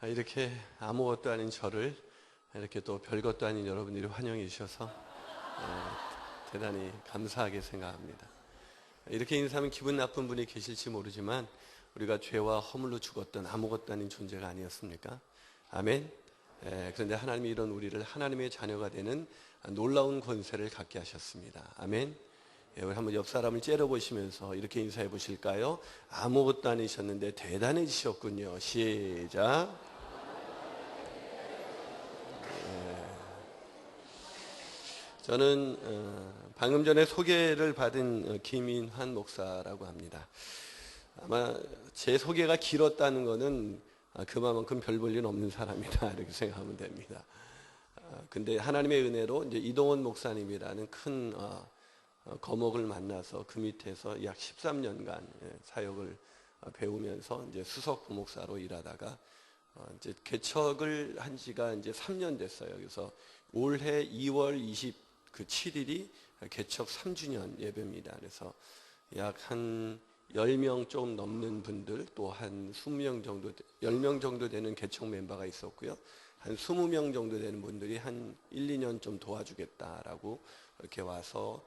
이렇게 아무것도 아닌 저를 이렇게 또 별것도 아닌 여러분들이 환영해 주셔서 대단히 감사하게 생각합니다. 이렇게 인사하면 기분 나쁜 분이 계실지 모르지만 우리가 죄와 허물로 죽었던 아무것도 아닌 존재가 아니었습니까? 아멘. 그런데 하나님이 이런 우리를 하나님의 자녀가 되는 놀라운 권세를 갖게 하셨습니다. 아멘. 우리 한번 옆 사람을 째려보시면서 이렇게 인사해 보실까요? 아무것도 아니셨는데 대단해지셨군요. 시작. 저는 방금 전에 소개를 받은 김인환 목사라고 합니다. 아마 제 소개가 길었다는 것은 그만큼 별 볼 일 없는 사람이다 이렇게 생각하면 됩니다. 근데 하나님의 은혜로 이제 이동원 목사님이라는 큰 거목을 만나서 그 밑에서 약 13년간 사역을 배우면서 이제 수석 부목사로 일하다가 이제 개척을 한 지가 이제 3년 됐어요. 그래서 올해 2월 27일이 개척 3주년 예배입니다. 그래서 약 한 10명 좀 넘는 분들, 또 한 20명 정도, 10명 정도 되는 개척 멤버가 있었고요. 한 20명 정도 되는 분들이 한 1, 2년 좀 도와주겠다라고 이렇게 와서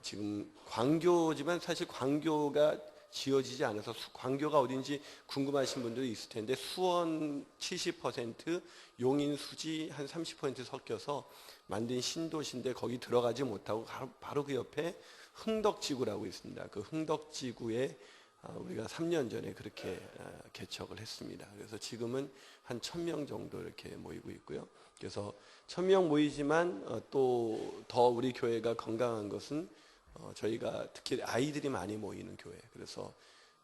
지금 광교지만 사실 광교가 지어지지 않아서 광교가 어딘지 궁금하신 분들이 있을 텐데 수원 70%, 용인, 수지 한 30% 섞여서 만든 신도시인데 거기 들어가지 못하고 바로 그 옆에 흥덕지구라고 있습니다. 그 흥덕지구에 우리가 3년 전에 그렇게 개척을 했습니다. 그래서 지금은 한 1000명 정도 이렇게 모이고 있고요. 그래서 1000명 모이지만 또 더 우리 교회가 건강한 것은 저희가 특히 아이들이 많이 모이는 교회. 그래서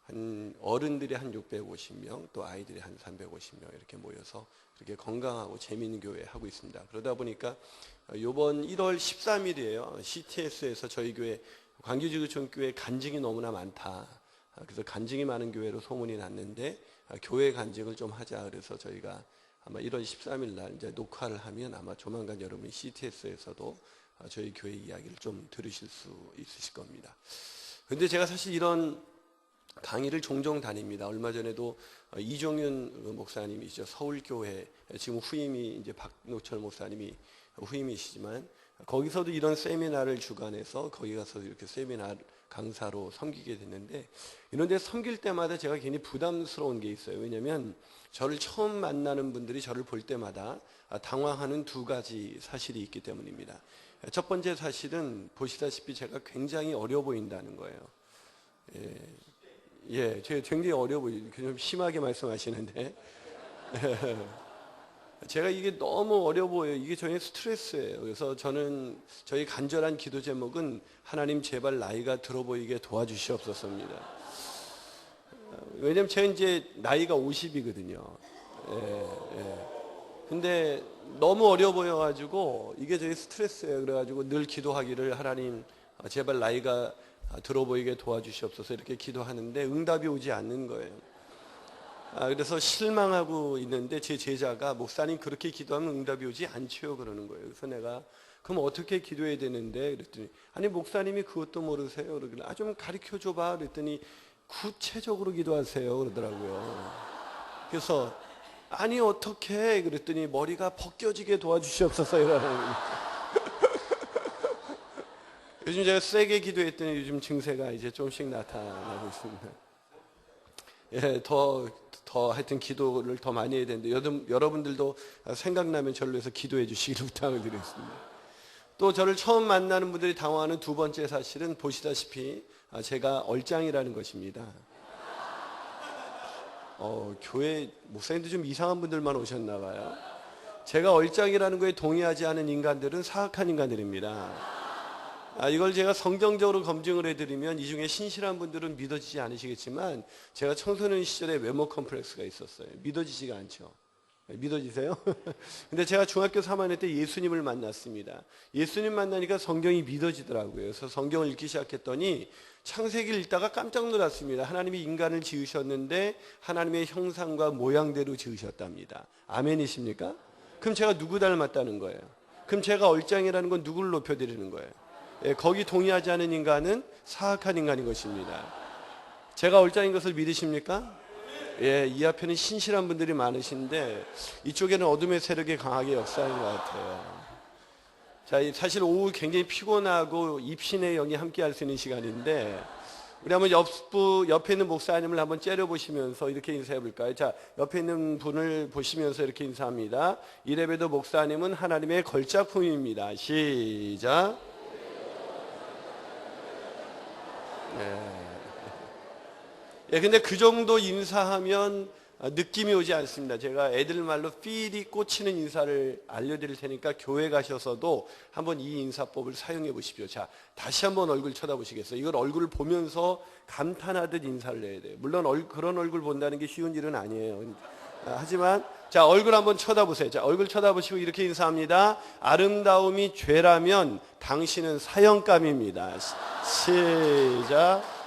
한 어른들이 한 650명, 또 아이들이 한 350명 이렇게 모여서 그렇게 건강하고 재미있는 교회 하고 있습니다. 그러다 보니까 이번 1월 13일이에요. CTS에서 저희 교회 광교지구촌교회 간증이 너무나 많다. 그래서 간증이 많은 교회로 소문이 났는데 교회 간증을 좀 하자. 그래서 저희가 아마 1월 13일 날 이제 녹화를 하면 아마 조만간 여러분이 CTS에서도 저희 교회 이야기를 좀 들으실 수 있으실 겁니다. 근데 제가 사실 이런 강의를 종종 다닙니다. 얼마 전에도 이종윤 목사님이죠. 서울교회 지금 후임이 이제 박노철 목사님이 후임이시지만 거기서도 이런 세미나를 주관해서 거기 가서 이렇게 세미나 강사로 섬기게 됐는데 이런 데 섬길 때마다 제가 괜히 부담스러운 게 있어요. 왜냐하면 저를 처음 만나는 분들이 저를 볼 때마다 당황하는 두 가지 사실이 있기 때문입니다. 첫 번째 사실은 보시다시피 제가 굉장히 어려 보인다는 거예요. 제가 굉장히 어려 보이죠. 좀 심하게 말씀하시는데 제가 이게 너무 어려 보여요. 이게 저의 스트레스예요. 그래서 저희 간절한 기도 제목은 하나님 제발 나이가 들어 보이게 도와주시옵소서입니다. 왜냐면 제가 이제 나이가 50이거든요. 근데 너무 어려 보여가지고 이게 저희 스트레스예요. 그래가지고 늘 기도하기를 하나님 제발 나이가 들어 보이게 도와주시옵소서 이렇게 기도하는데 응답이 오지 않는 거예요. 그래서 실망하고 있는데 제 제자가 목사님 그렇게 기도하면 응답이 오지 않지요 그러는 거예요. 그래서 내가 그럼 어떻게 기도해야 되는데 그랬더니 아니 목사님이 그것도 모르세요. 그러길래 좀 가르쳐 줘봐 그랬더니 구체적으로 기도하세요 그러더라고요. 그래서 아니 어떻게 그랬더니 머리가 벗겨지게 도와주시옵소서 이러는 거예요. 요즘 제가 세게 기도했더니 요즘 증세가 이제 조금씩 나타나고 있습니다. 더 하여튼 기도를 더 많이 해야 되는데 여러분들도 생각나면 저를 위해서 기도해 주시기를 부탁을 드리겠습니다. 또 저를 처음 만나는 분들이 당황하는 두 번째 사실은 보시다시피 제가 얼짱이라는 것입니다. 교회 목사님도 좀 이상한 분들만 오셨나 봐요. 제가 얼짱이라는 거에 동의하지 않은 인간들은 사악한 인간들입니다. 이걸 제가 성경적으로 검증을 해드리면 이 중에 신실한 분들은 믿어지지 않으시겠지만 제가 청소년 시절에 외모 컴플렉스가 있었어요. 믿어지지가 않죠. 믿어지세요? 근데 제가 중학교 3학년 때 예수님을 만났습니다. 예수님 만나니까 성경이 믿어지더라고요. 그래서 성경을 읽기 시작했더니 창세기를 읽다가 깜짝 놀랐습니다. 하나님이 인간을 지으셨는데 하나님의 형상과 모양대로 지으셨답니다. 아멘이십니까? 그럼 제가 누구 닮았다는 거예요? 그럼 제가 얼짱이라는 건 누구를 높여드리는 거예요? 거기 동의하지 않은 인간은 사악한 인간인 것입니다. 제가 얼짱인 것을 믿으십니까? 예, 이 앞에는 신실한 분들이 많으신데 이쪽에는 어둠의 세력이 강하게 역사하는 것 같아요. 자, 사실 오후 굉장히 피곤하고 입신의 영이 함께 할 수 있는 시간인데 우리 한번 옆에 있는 목사님을 한번 째려보시면서 이렇게 인사해 볼까요? 자, 옆에 있는 분을 보시면서 이렇게 인사합니다. 이래봬도 목사님은 하나님의 걸작품입니다. 시작. 예, 근데 그 정도 인사하면 느낌이 오지 않습니다. 제가 애들 말로 필이 꽂히는 인사를 알려드릴 테니까 교회 가셔서도 한번 이 인사법을 사용해 보십시오. 자, 다시 한번 얼굴 쳐다보시겠어요? 이걸 얼굴을 보면서 감탄하듯 인사를 해야 돼요. 물론 그런 얼굴 본다는 게 쉬운 일은 아니에요. 하지만 자, 얼굴 한번 쳐다보세요. 자, 얼굴 쳐다보시고 이렇게 인사합니다. 아름다움이 죄라면 당신은 사형감입니다. 시작.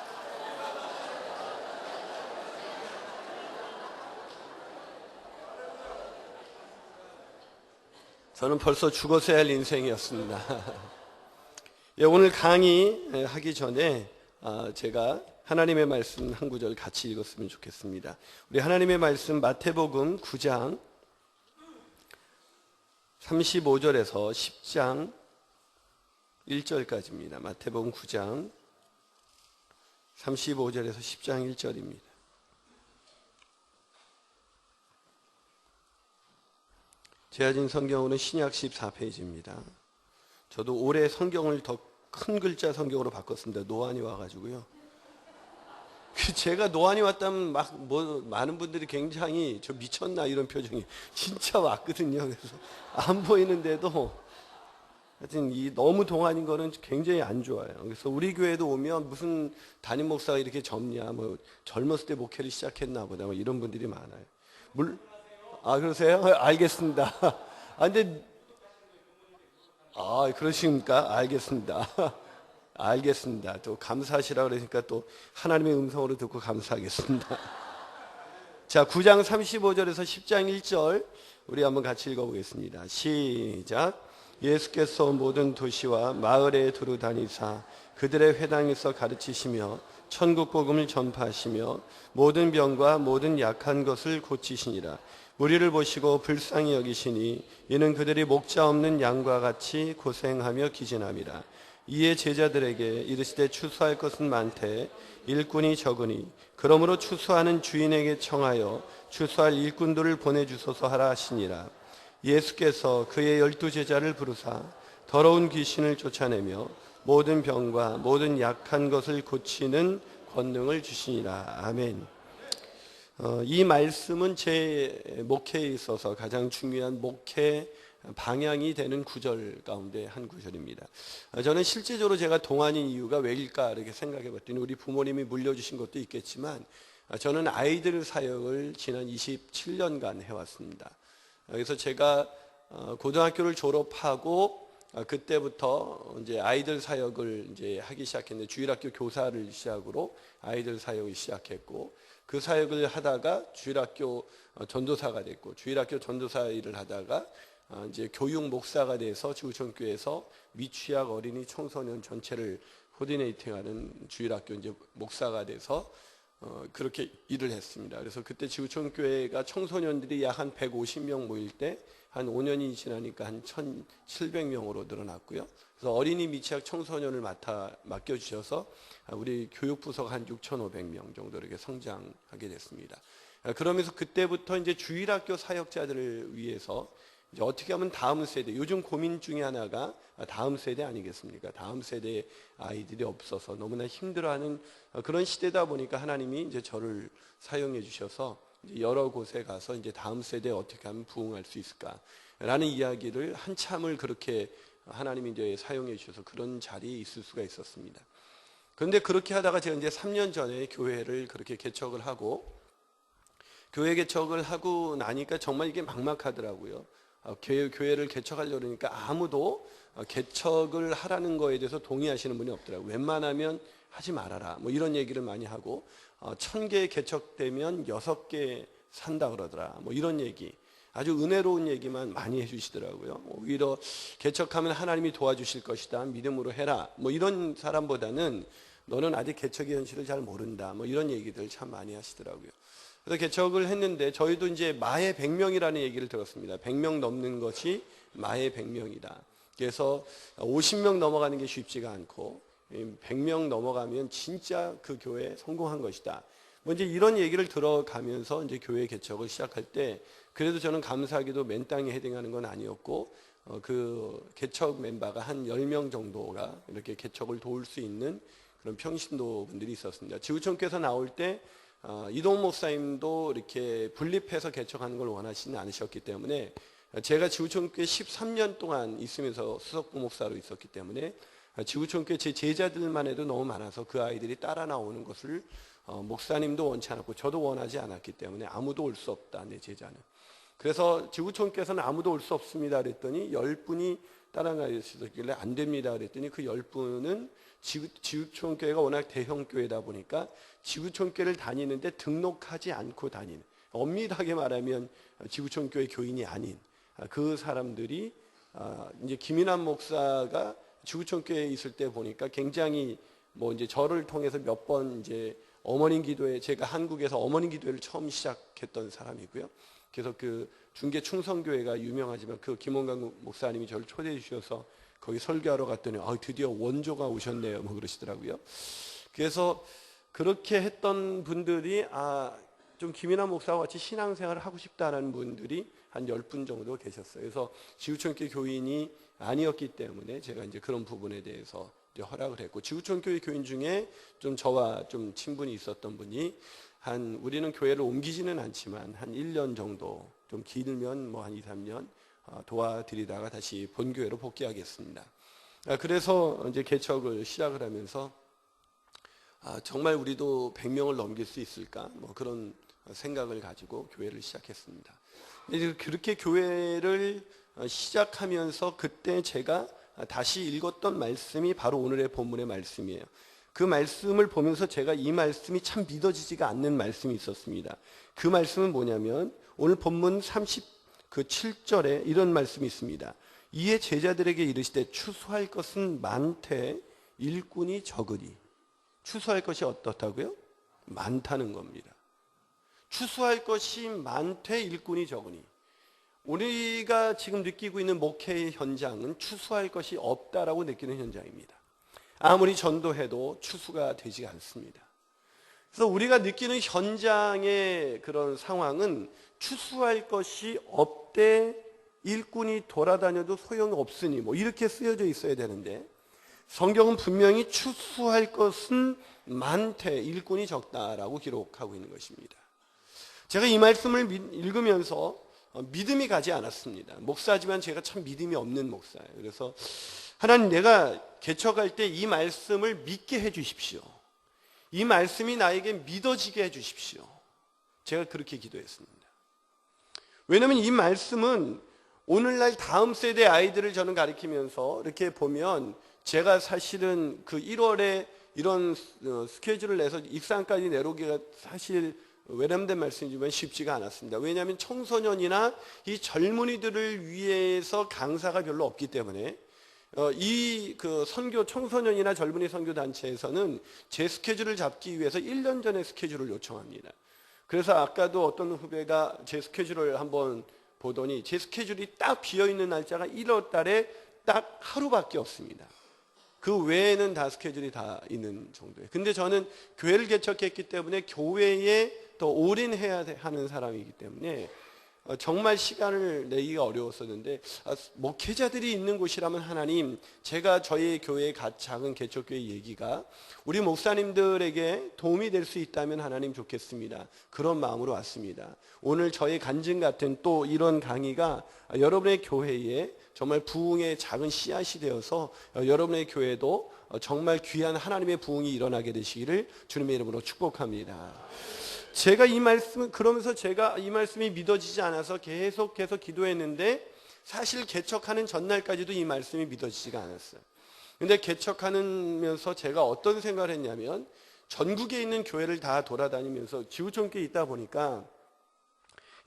저는 벌써 죽었어야 할 인생이었습니다. 예, 오늘 강의하기 전에 제가 하나님의 말씀 한 구절 같이 읽었으면 좋겠습니다. 우리 하나님의 말씀 마태복음 9장 35절에서 10장 1절까지입니다. 마태복음 9장 35절에서 10장 1절입니다. 제가 진 성경으로는 신약 14페이지입니다. 저도 올해 성경을 더 큰 글자 성경으로 바꿨습니다. 노안이 와가지고요. 제가 노안이 왔다면 많은 분들이 굉장히 저 미쳤나 이런 표정이 진짜 왔거든요. 그래서 안 보이는데도 하여튼 너무 동안인 거는 굉장히 안 좋아요. 그래서 우리 교회도 오면 무슨 담임 목사가 이렇게 젊냐, 젊었을 때 목회를 시작했나 보다, 이런 분들이 많아요. 그러세요? 알겠습니다. 그러십니까? 알겠습니다. 알겠습니다. 또 감사하시라 그러니까 또 하나님의 음성으로 듣고 감사하겠습니다. 자, 9장 35절에서 10장 1절 우리 한번 같이 읽어보겠습니다. 시작. 예수께서 모든 도시와 마을에 두루 다니사 그들의 회당에서 가르치시며 천국 복음을 전파하시며 모든 병과 모든 약한 것을 고치시니라. 무리를 보시고 불쌍히 여기시니 이는 그들이 목자 없는 양과 같이 고생하며 기진함이라. 이에 제자들에게 이르시되 추수할 것은 많되 일꾼이 적으니 그러므로 추수하는 주인에게 청하여 추수할 일꾼들을 보내주소서 하라 하시니라. 예수께서 그의 12 제자를 부르사 더러운 귀신을 쫓아내며 모든 병과 모든 약한 것을 고치는 권능을 주시니라. 아멘. 이 말씀은 제 목회에 있어서 가장 중요한 목회 방향이 되는 구절 가운데 한 구절입니다. 저는 실제적으로 제가 동안인 이유가 왜일까 이렇게 생각해 봤더니 우리 부모님이 물려주신 것도 있겠지만 저는 아이들 사역을 지난 27년간 해왔습니다. 그래서 제가 고등학교를 졸업하고 그때부터 이제 아이들 사역을 이제 하기 시작했는데 주일학교 교사를 시작으로 아이들 사역을 시작했고 그 사역을 하다가 주일학교 전도사가 됐고 주일학교 전도사 일을 하다가 이제 교육 목사가 돼서 지구촌교회에서 미취학 어린이 청소년 전체를 코디네이팅하는 주일학교 이제 목사가 돼서 그렇게 일을 했습니다. 그래서 그때 지구촌교회가 청소년들이 약 한 150명 모일 때 한 5년이 지나니까 한 1,700명으로 늘어났고요. 그래서 어린이 미취학 청소년을 맡겨주셔서 우리 교육부서가 한 6,500명 정도 이렇게 성장하게 됐습니다. 그러면서 그때부터 이제 주일학교 사역자들을 위해서 이제 어떻게 하면 다음 세대, 요즘 고민 중에 하나가 다음 세대 아니겠습니까? 다음 세대의 아이들이 없어서 너무나 힘들어하는 그런 시대다 보니까 하나님이 이제 저를 사용해 주셔서 이제 여러 곳에 가서 이제 다음 세대에 어떻게 하면 부응할 수 있을까라는 이야기를 한참을 그렇게 하나님이 이제 사용해 주셔서 그런 자리에 있을 수가 있었습니다. 그런데 그렇게 하다가 제가 이제 3년 전에 교회를 그렇게 개척을 하고 교회 개척을 하고 나니까 정말 이게 막막하더라고요. 교회를 개척하려고 그러니까 아무도 개척을 하라는 거에 대해서 동의하시는 분이 없더라고요. 웬만하면 하지 말아라 이런 얘기를 많이 하고 1,000개 개척되면 6개 산다 그러더라 이런 얘기, 아주 은혜로운 얘기만 많이 해주시더라고요. 오히려 개척하면 하나님이 도와주실 것이다, 믿음으로 해라 이런 사람보다는 너는 아직 개척의 현실을 잘 모른다. 뭐 이런 얘기들 참 많이 하시더라고요. 그래서 개척을 했는데 저희도 이제 마의 100명이라는 얘기를 들었습니다. 100명 넘는 것이 마의 100명이다. 그래서 50명 넘어가는 게 쉽지가 않고 100명 넘어가면 진짜 그 교회 성공한 것이다. 뭐 이제 이런 얘기를 들어가면서 이제 교회 개척을 시작할 때 그래도 저는 감사하게도 맨 땅에 헤딩하는 건 아니었고 그 개척 멤버가 한 10명 정도가 이렇게 개척을 도울 수 있는 그런 평신도 분들이 있었습니다. 지구촌교에서 나올 때 이동 목사님도 이렇게 분립해서 개척하는 걸 원하시는 않으셨기 때문에 제가 지구촌교회 13년 동안 있으면서 수석부 목사로 있었기 때문에 지구촌교회 제 제자들만 해도 너무 많아서 그 아이들이 따라 나오는 것을 목사님도 원치 않았고 저도 원하지 않았기 때문에 아무도 올 수 없다, 내 제자는. 그래서 지구촌교회에서는 아무도 올 수 없습니다 그랬더니 10분이 따라가시길래 안 됩니다 그랬더니 그 10분은 지구촌교회가 워낙 대형교회다 보니까 지구촌교회를 다니는데 등록하지 않고 다니는, 엄밀하게 말하면 지구촌교회 교인이 아닌 그 사람들이 이제 김인환 목사가 지구촌교회에 있을 때 보니까 굉장히 뭐 이제 저를 통해서 몇 번 이제 어머님 기도회, 제가 한국에서 어머님 기도회를 처음 시작했던 사람이고요. 그래서 그 중계 충성교회가 유명하지만 그 김원강 목사님이 저를 초대해 주셔서 거기 설교하러 갔더니 드디어 원조가 오셨네요 뭐 그러시더라고요. 그래서 그렇게 했던 분들이 좀 김인환 목사와 같이 신앙생활을 하고 싶다라는 분들이 한 10분 정도 계셨어요. 그래서 지구촌교회 교인이 아니었기 때문에 제가 이제 그런 부분에 대해서 이제 허락을 했고, 지구촌교회 교인 중에 좀 저와 좀 친분이 있었던 분이 우리는 교회를 옮기지는 않지만 한 1년 정도, 좀 길면 뭐 한 2, 3년 도와드리다가 다시 본교회로 복귀하겠습니다. 그래서 이제 개척을 시작을 하면서 정말 우리도 100명을 넘길 수 있을까? 뭐 그런 생각을 가지고 교회를 시작했습니다. 그렇게 교회를 시작하면서 그때 제가 다시 읽었던 말씀이 바로 오늘의 본문의 말씀이에요. 그 말씀을 보면서 제가 이 말씀이 참 믿어지지가 않는 말씀이 있었습니다. 그 말씀은 뭐냐면 오늘 본문 37절에 이런 말씀이 있습니다. 이에 제자들에게 이르시되 추수할 것은 많되 일꾼이 적으니. 추수할 것이 어떻다고요? 많다는 겁니다. 추수할 것이 많되 일꾼이 적으니. 우리가 지금 느끼고 있는 목회의 현장은 추수할 것이 없다라고 느끼는 현장입니다. 아무리 전도해도 추수가 되지 않습니다. 그래서 우리가 느끼는 현장의 그런 상황은 추수할 것이 없되 일꾼이 돌아다녀도 소용없으니 뭐 이렇게 쓰여져 있어야 되는데 성경은 분명히 추수할 것은 많되 일꾼이 적다라고 기록하고 있는 것입니다. 제가 이 말씀을 읽으면서 믿음이 가지 않았습니다. 목사지만 제가 참 믿음이 없는 목사예요. 그래서 하나님, 내가 개척할 때 이 말씀을 믿게 해 주십시오. 이 말씀이 나에게 믿어지게 해 주십시오. 제가 그렇게 기도했습니다. 왜냐하면 이 말씀은 오늘날 다음 세대 아이들을 저는 가르치면서 이렇게 보면 제가 사실은 그 1월에 이런 스케줄을 내서 입상까지 내려오기가 사실 외람된 말씀이지만 쉽지가 않았습니다. 왜냐하면 청소년이나 이 젊은이들을 위해서 강사가 별로 없기 때문에 이 그 선교 청소년이나 젊은이 선교 단체에서는 제 스케줄을 잡기 위해서 1년 전에 스케줄을 요청합니다. 그래서 아까도 어떤 후배가 제 스케줄을 한번 보더니 제 스케줄이 딱 비어있는 날짜가 1월 달에 딱 하루밖에 없습니다. 그 외에는 다 스케줄이 다 있는 정도예요. 근데 저는 교회를 개척했기 때문에 교회에 더 올인해야 하는 사람이기 때문에 정말 시간을 내기가 어려웠었는데 목회자들이 있는 곳이라면 하나님, 제가 저희 교회의 작은 개척교회 얘기가 우리 목사님들에게 도움이 될 수 있다면 하나님 좋겠습니다. 그런 마음으로 왔습니다. 오늘 저의 간증 같은 또 이런 강의가 여러분의 교회에 정말 부흥의 작은 씨앗이 되어서 여러분의 교회도 정말 귀한 하나님의 부흥이 일어나게 되시기를 주님의 이름으로 축복합니다. 제가 이 말씀을 그러면서 제가 이 말씀이 믿어지지 않아서 계속해서 기도했는데 사실 개척하는 전날까지도 이 말씀이 믿어지지가 않았어요. 근데 개척하면서 제가 어떤 생각을 했냐면 전국에 있는 교회를 다 돌아다니면서 지구촌교회에 있다 보니까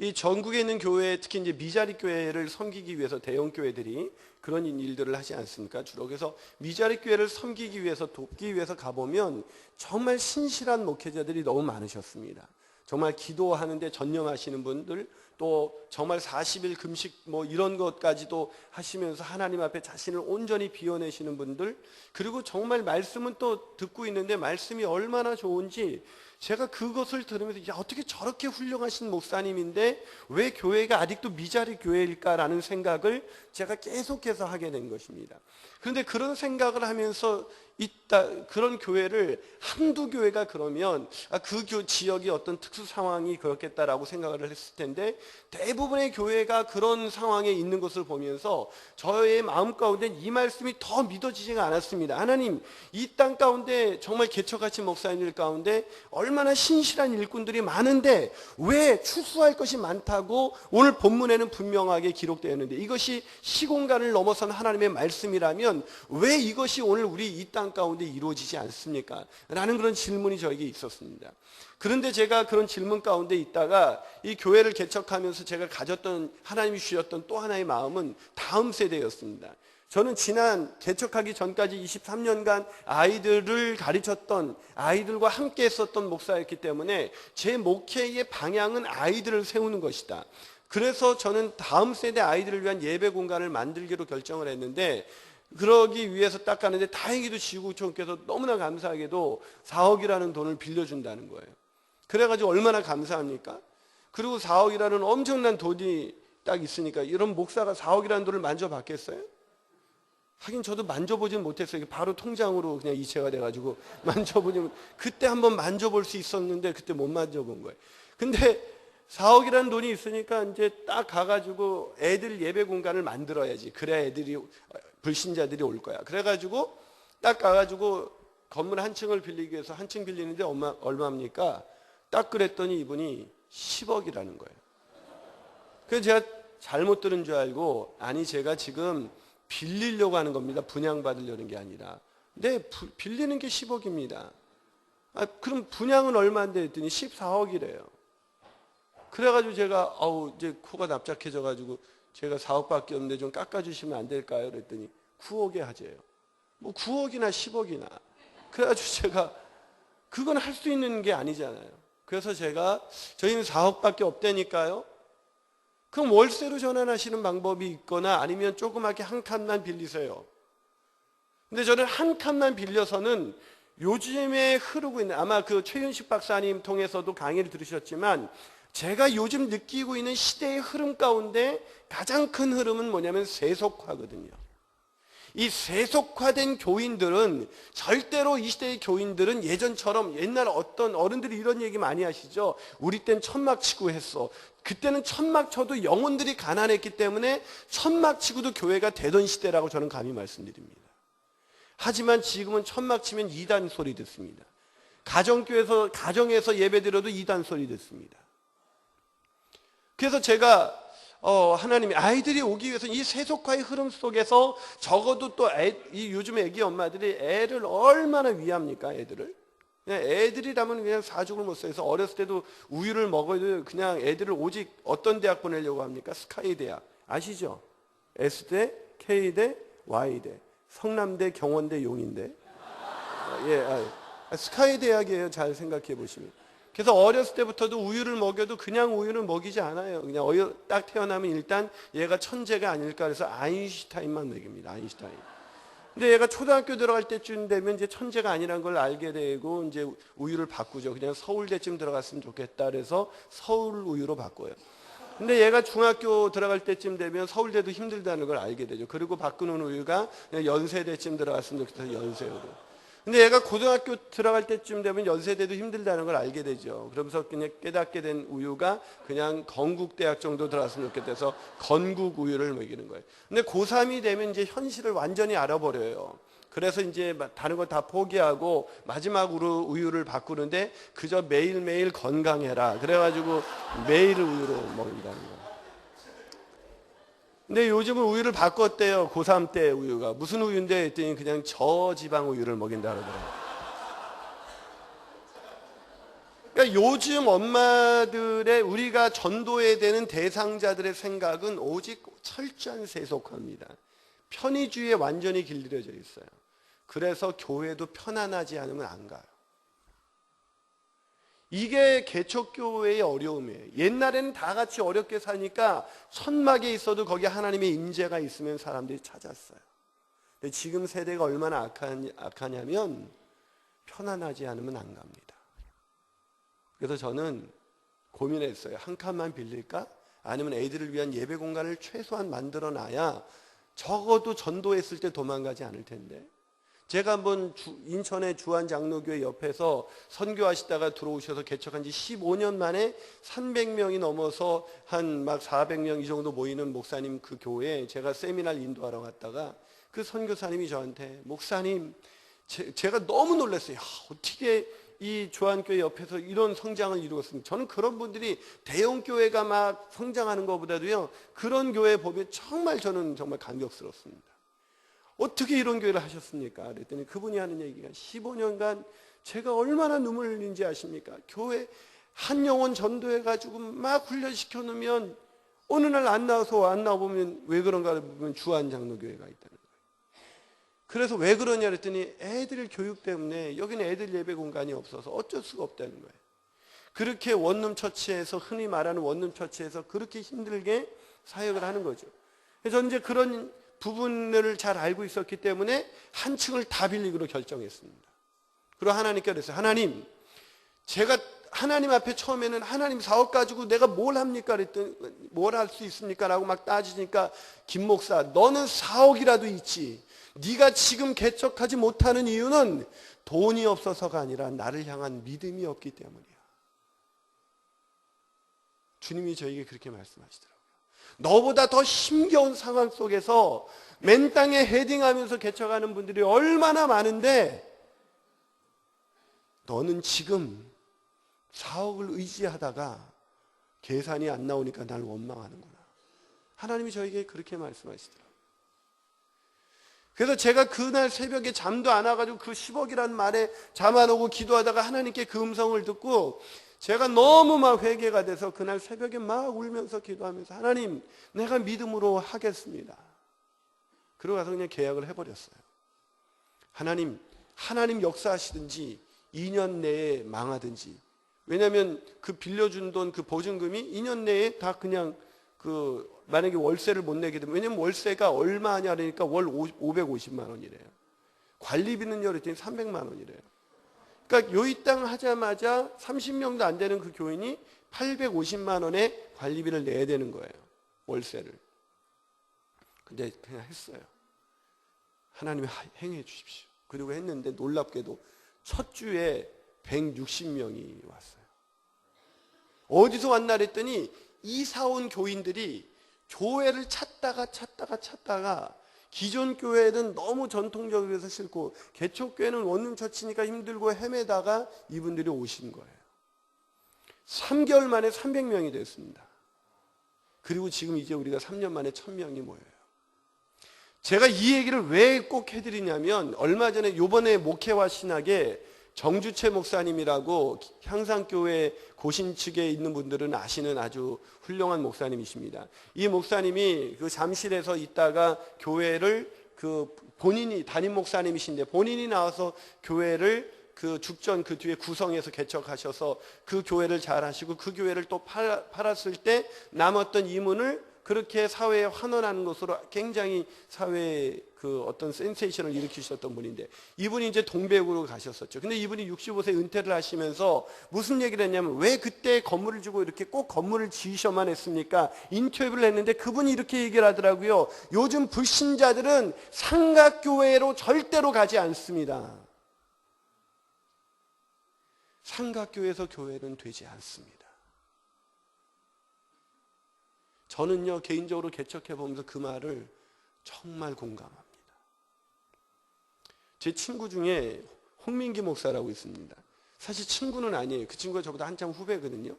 이 전국에 있는 교회, 특히 이제 미자립 교회를 섬기기 위해서 대형 교회들이 그런 일들을 하지 않습니까? 주로. 그래서 미자립 교회를 섬기기 위해서, 돕기 위해서 가보면 정말 신실한 목회자들이 너무 많으셨습니다. 정말 기도하는데 전념하시는 분들, 또 정말 40일 금식 뭐 이런 것까지도 하시면서 하나님 앞에 자신을 온전히 비워내시는 분들, 그리고 정말 말씀은 또 듣고 있는데 말씀이 얼마나 좋은지 제가 그것을 들으면서, 야, 어떻게 저렇게 훌륭하신 목사님인데 왜 교회가 아직도 미자립 교회일까라는 생각을 제가 계속해서 하게 된 것입니다. 그런데 그런 생각을 하면서 그런 교회를 한두 교회가 그러면 그 지역이 어떤 특수 상황이 그렇겠다라고 생각을 했을 텐데, 대부분의 교회가 그런 상황에 있는 것을 보면서 저의 마음 가운데 이 말씀이 더 믿어지지가 않았습니다. 하나님, 이 땅 가운데 정말 개척하신 목사님들 가운데 얼마나 신실한 일꾼들이 많은데 왜 추수할 것이 많다고 오늘 본문에는 분명하게 기록되어 있는데, 이것이 시공간을 넘어선 하나님의 말씀이라면 왜 이것이 오늘 우리 이 땅 가운데 이루어지지 않습니까? 라는 그런 질문이 저에게 있었습니다. 그런데 제가 그런 질문 가운데 있다가 이 교회를 개척하면서 제가 가졌던, 하나님이 주셨던 또 하나의 마음은 다음 세대였습니다. 저는 지난 개척하기 전까지 23년간 아이들을 가르쳤던, 아이들과 함께 했었던 목사였기 때문에 제 목회의 방향은 아이들을 세우는 것이다. 그래서 저는 다음 세대 아이들을 위한 예배 공간을 만들기로 결정을 했는데, 그러기 위해서 딱 가는데 다행히도 지구촌께서 너무나 감사하게도 4억이라는 돈을 빌려준다는 거예요. 그래가지고 얼마나 감사합니까? 그리고 4억이라는 엄청난 돈이 딱 있으니까 이런 목사가 4억이라는 돈을 만져봤겠어요? 하긴 저도 만져보진 못했어요. 바로 통장으로 그냥 이체가 돼가지고 만져보지, 그때 한번 만져볼 수 있었는데 그때 못 만져본 거예요. 근데 4억이라는 돈이 있으니까 이제 딱 가가지고 애들 예배 공간을 만들어야지. 그래야 애들이, 불신자들이 올 거야. 그래가지고 딱 가가지고 건물 한 층을 빌리기 위해서 한 층 빌리는데 얼마입니까? 딱 그랬더니 이분이 10억이라는 거예요. 그래서 제가 잘못 들은 줄 알고, 아니 제가 지금 빌리려고 하는 겁니다. 분양받으려는 게 아니라. 네, 빌리는 게 10억입니다. 그럼 분양은 얼마인데 했더니 14억이래요. 그래가지고 제가 이제 코가 납작해져가지고 제가 4억밖에 없는데 좀 깎아주시면 안 될까요? 그랬더니 9억에 하재요. 뭐 9억이나 10억이나. 그래가지고 제가, 그건 할 수 있는 게 아니잖아요. 그래서 제가, 저희는 4억밖에 없다니까요. 그럼 월세로 전환하시는 방법이 있거나 아니면 조그맣게 한 칸만 빌리세요. 근데 저는 한 칸만 빌려서는 요즘에 흐르고 있는, 아마 그 최윤식 박사님 통해서도 강의를 들으셨지만, 제가 요즘 느끼고 있는 시대의 흐름 가운데 가장 큰 흐름은 뭐냐면 세속화거든요. 이 세속화된 교인들은, 절대로 이 시대의 교인들은 예전처럼, 옛날 어떤 어른들이 이런 얘기 많이 하시죠. 우리 땐 천막 치고 했어. 그때는 천막 쳐도 영혼들이 가난했기 때문에 천막 치고도 교회가 되던 시대라고 저는 감히 말씀드립니다. 하지만 지금은 천막 치면 이단 소리 듣습니다. 가정에서 예배드려도 이단 소리 듣습니다. 그래서 제가 하나님이 아이들이 오기 위해서 이 세속화의 흐름 속에서 적어도 또 이 요즘 애기 엄마들이 애를 얼마나 위합니까? 애들을 그냥 애들이라면 그냥 사족을 못 써서 어렸을 때도 우유를 먹어도 그냥 애들을 오직 어떤 대학 보내려고 합니까? 스카이 대학 아시죠? S대, K대, Y대, 성남대, 경원대, 용인대. 스카이 대학이에요. 잘 생각해 보시면. 그래서 어렸을 때부터도 우유를 먹여도 그냥 우유를 먹이지 않아요. 그냥 딱 태어나면 일단 얘가 천재가 아닐까 해서 아인슈타인만 먹입니다. 아인슈타인. 근데 얘가 초등학교 들어갈 때쯤 되면 이제 천재가 아니라는 걸 알게 되고 이제 우유를 바꾸죠. 그냥 서울대쯤 들어갔으면 좋겠다 그래서 서울 우유로 바꿔요. 근데 얘가 중학교 들어갈 때쯤 되면 서울대도 힘들다는 걸 알게 되죠. 그리고 바꾸는 우유가 그냥 연세대쯤 들어갔으면 좋겠다 연세우유. 근데 얘가 고등학교 들어갈 때쯤 되면 연세대도 힘들다는 걸 알게 되죠. 그러면서 그냥 깨닫게 된 우유가 그냥 건국대학 정도 들어갔으면 좋겠다 해서 건국 우유를 먹이는 거예요. 근데 고3이 되면 이제 현실을 완전히 알아버려요. 그래서 이제 다른 거 다 포기하고 마지막으로 우유를 바꾸는데 그저 매일매일 건강해라. 그래가지고 매일 우유로 먹는다는 거예요. 근데 요즘은 우유를 바꿨대요. 고3 때 우유가. 무슨 우유인데 했더니 그냥 저지방 우유를 먹인다 그러더라고요. 그러니까 요즘 엄마들의 우리가 전도해야 되는 대상자들의 생각은 오직 철저한 세속화입니다. 편의주의에 완전히 길들여져 있어요. 그래서 교회도 편안하지 않으면 안 가요. 이게 개척교회의 어려움이에요. 옛날에는 다 같이 어렵게 사니까 천막에 있어도 거기 하나님의 임재가 있으면 사람들이 찾았어요. 근데 지금 세대가 얼마나 악하냐면 편안하지 않으면 안 갑니다. 그래서 저는 고민했어요. 한 칸만 빌릴까? 아니면 애들을 위한 예배 공간을 최소한 만들어 놔야 적어도 전도했을 때 도망가지 않을 텐데. 제가 한번 인천의 주한장로교회 옆에서 선교하시다가 들어오셔서 개척한 지 15년 만에 300명이 넘어서 한 막 400명 이 정도 모이는 목사님 그 교회에 제가 세미나를 인도하러 갔다가 그 선교사님이 저한테 목사님, 제가 너무 놀랐어요. 어떻게 이 주한교회 옆에서 이런 성장을 이루었습니까? 저는 그런 분들이 대형 교회가 막 성장하는 것보다도요, 그런 교회 보면 저는 정말 감격스럽습니다. 어떻게 이런 교회를 하셨습니까? 그랬더니 그분이 하는 얘기가 15년간 제가 얼마나 눈물 흘린지 아십니까? 교회 한 영혼 전도해가지고 막 훈련시켜 놓으면 어느 날 안 나와보면 왜 그런가 보면 주한장로교회가 있다는 거예요. 그래서 왜 그러냐 그랬더니 애들 교육 때문에 여기는 애들 예배 공간이 없어서 어쩔 수가 없다는 거예요. 그렇게 원룸 처치에서, 흔히 말하는 원룸 처치에서 그렇게 힘들게 사역을 하는 거죠. 그래서 이제 그런 부분을 잘 알고 있었기 때문에 한 층을 다 빌리기로 결정했습니다. 그리고 하나님께 그랬어요. 하나님, 제가 하나님 앞에 처음에는 하나님 사업 가지고 내가 뭘 합니까? 그랬더니 뭘 할 수 있습니까? 라고 막 따지니까 김 목사, 너는 4억이라도 있지. 네가 지금 개척하지 못하는 이유는 돈이 없어서가 아니라 나를 향한 믿음이 없기 때문이야. 주님이 저에게 그렇게 말씀하시더라고요. 너보다 더 힘겨운 상황 속에서 맨 땅에 헤딩하면서 개척하는 분들이 얼마나 많은데 너는 지금 4억을 의지하다가 계산이 안 나오니까 날 원망하는구나. 하나님이 저에게 그렇게 말씀하시더라고요. 그래서 제가 그날 새벽에 잠도 안 와가지고 그 10억이라는 말에 잠 안 오고 기도하다가 하나님께 그 음성을 듣고 제가 너무 막 회개가 돼서 그날 새벽에 막 울면서 기도하면서 하나님, 내가 믿음으로 하겠습니다. 그러고 가서 그냥 계약을 해버렸어요. 하나님 역사하시든지 2년 내에 망하든지. 왜냐하면 그 빌려준 돈, 그 보증금이 2년 내에 다 그냥 만약에 월세를 못 내게 되면, 왜냐면 월세가 얼마 하냐 그러니까 월 550만 원이래요. 관리비는요 그랬더니 300만 원이래요. 그러니까 요 이 땅 하자마자 30명도 안 되는 그 교인이 850만 원의 관리비를 내야 되는 거예요. 월세를. 근데 그냥 했어요. 하나님이 행해 주십시오. 그리고 했는데 놀랍게도 첫 주에 160명이 왔어요. 어디서 왔나 그랬더니 이사 온 교인들이 교회를 찾다가 기존 교회는 너무 전통적이어서 싫고 개척교회는 원룸 처치니까 힘들고 헤매다가 이분들이 오신 거예요. 3개월 만에 300명이 됐습니다. 그리고 지금 이제 우리가 3년 만에 1000명이 모여요. 제가 이 얘기를 왜 꼭 해드리냐면 얼마 전에 요번에 목회와 신학에 정주채 목사님이라고 향상교회 고신 측에 있는 분들은 아시는 아주 훌륭한 목사님이십니다. 이 목사님이 그 잠실에서 있다가 교회를 본인이 담임 목사님이신데 본인이 나와서 교회를 그 죽전 그 뒤에 구성해서 개척하셔서 그 교회를 잘 하시고 그 교회를 또 팔았을 때 남았던 이문을 그렇게 사회에 환원하는 것으로 굉장히 사회에 그 어떤 센세이션을 일으키셨던 분인데 이분이 이제 동백으로 가셨었죠. 근데 이분이 65세 은퇴를 하시면서 무슨 얘기를 했냐면 왜 그때 건물을 주고 이렇게 꼭 건물을 지으셔만 했습니까? 인터뷰를 했는데 그분이 이렇게 얘기를 하더라고요. 요즘 불신자들은 삼각교회로 절대로 가지 않습니다. 삼각교회에서 교회는 되지 않습니다. 저는요 개인적으로 개척해 보면서 그 말을 정말 공감합니다. 제 친구 중에 홍민기 목사라고 있습니다. 사실 친구는 아니에요. 그 친구가 저보다 한참 후배거든요.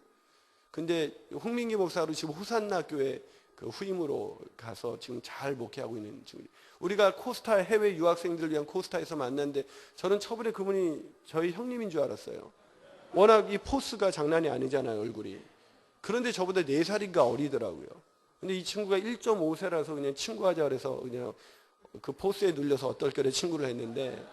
근데 홍민기 목사로 지금 호산나 교회 그 후임으로 가서 지금 잘 목회하고 있는 친구. 우리가 코스타 해외 유학생들을 위한 코스타에서 만났는데 저는 처음에 그분이 저희 형님인 줄 알았어요. 워낙 이 포스가 장난이 아니잖아요, 얼굴이. 그런데 저보다 4살인가 어리더라고요. 근데 이 친구가 1.5세라서 그냥 친구하자 그래서 그냥 그 포스에 눌려서 어떨결에 친구를 했는데,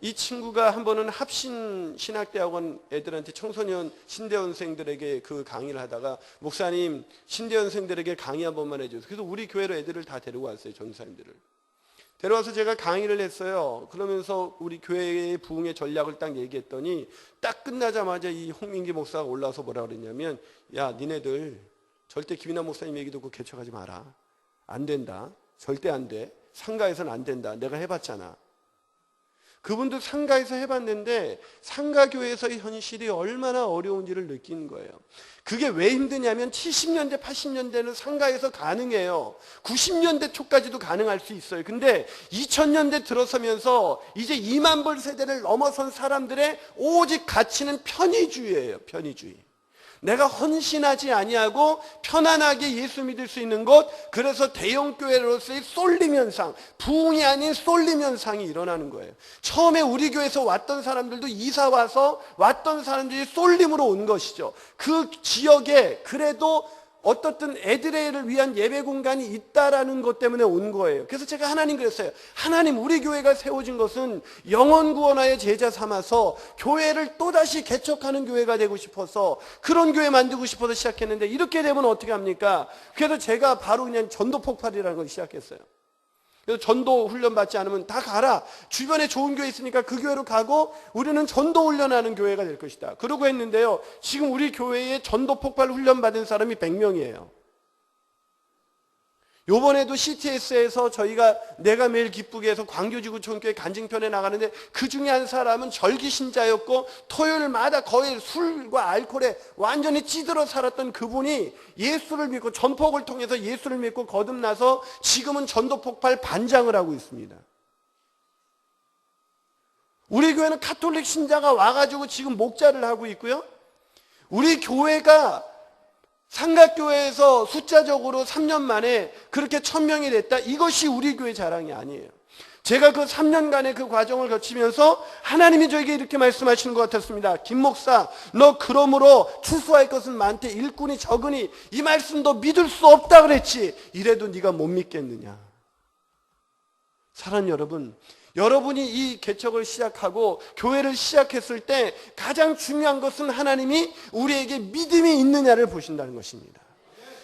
이 친구가 한 번은 합신 신학대학원 애들한테 청소년 신대원생들에게 그 강의를 하다가, 목사님 신대원생들에게 강의 한 번만 해주세요. 그래서 우리 교회로 애들을 다 데리고 왔어요. 전사님들을 데려와서 제가 강의를 했어요. 그러면서 우리 교회의 부흥의 전략을 딱 얘기했더니, 딱 끝나자마자 이 홍민기 목사가 올라와서 뭐라 그랬냐면, 야 니네들 절대 김인환 목사님 얘기 듣고 개척하지 마라. 안 된다. 절대 안 돼. 상가에서는 안 된다. 내가 해봤잖아. 그분도 상가에서 해봤는데 상가교회에서의 현실이 얼마나 어려운지를 느낀 거예요. 그게 왜 힘드냐면 70년대 80년대는 상가에서 가능해요. 90년대 초까지도 가능할 수 있어요. 근데 2000년대 들어서면서 이제 2만 벌 세대를 넘어선 사람들의 오직 가치는 편의주의예요. 편의주의. 내가 헌신하지 아니하고 편안하게 예수 믿을 수 있는 곳, 그래서 대형교회로서의 쏠림 현상, 부흥이 아닌 쏠림 현상이 일어나는 거예요. 처음에 우리 교회에서 왔던 사람들도 이사 와서 왔던 사람들이 쏠림으로 온 것이죠. 그 지역에 그래도 어떻든 애들을 위한 예배 공간이 있다라는 것 때문에 온 거예요. 그래서 제가 하나님 그랬어요. 하나님, 우리 교회가 세워진 것은 영혼 구원하여 제자 삼아서 교회를 또다시 개척하는 교회가 되고 싶어서, 그런 교회 만들고 싶어서 시작했는데, 이렇게 되면 어떻게 합니까? 그래서 제가 바로 그냥 전도 폭발이라는 걸 시작했어요. 그래서 전도 훈련 받지 않으면 다 가라. 주변에 좋은 교회 있으니까 그 교회로 가고 우리는 전도 훈련하는 교회가 될 것이다. 그러고 했는데요, 지금 우리 교회에 전도 폭발 훈련 받은 사람이 100명이에요. 요번에도 CTS에서 저희가 내가 매일 기쁘게 해서 광교지구촌교회 간증편에 나가는데, 그 중에 한 사람은 절기신자였고 토요일마다 거의 술과 알코올에 완전히 찌들어 살았던 그분이 예수를 믿고 전폭을 통해서 예수를 믿고 거듭나서 지금은 전도폭발 반장을 하고 있습니다. 우리 교회는 카톨릭 신자가 와가지고 지금 목자를 하고 있고요, 우리 교회가 삼각교회에서 숫자적으로 3년 만에 그렇게 1000명이 됐다. 이것이 우리 교회 자랑이 아니에요. 제가 그 3년간의 그 과정을 거치면서 하나님이 저에게 이렇게 말씀하시는 것 같았습니다. 김 목사, 너 그러므로 추수할 것은 많되 일꾼이 적으니 이 말씀 너 믿을 수 없다 그랬지. 이래도 네가 못 믿겠느냐. 사랑하는 여러분, 여러분이 이 개척을 시작하고 교회를 시작했을 때 가장 중요한 것은 하나님이 우리에게 믿음이 있느냐를 보신다는 것입니다.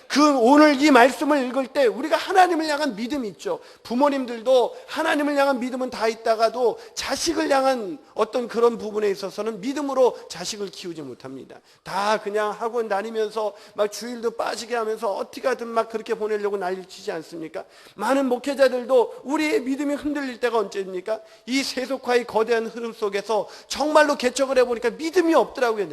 그 오늘 이 말씀을 읽을 때 우리가 하나님을 향한 믿음이 있죠. 부모님들도 하나님을 향한 믿음은 다 있다가도 자식을 향한 어떤 그런 부분에 있어서는 믿음으로 자식을 키우지 못합니다. 다 그냥 학원 다니면서 막 주일도 빠지게 하면서 어떻게 하든 막 그렇게 보내려고 난리치지 않습니까? 많은 목회자들도 우리의 믿음이 흔들릴 때가 언제입니까? 이 세속화의 거대한 흐름 속에서 정말로 개척을 해보니까 믿음이 없더라고요.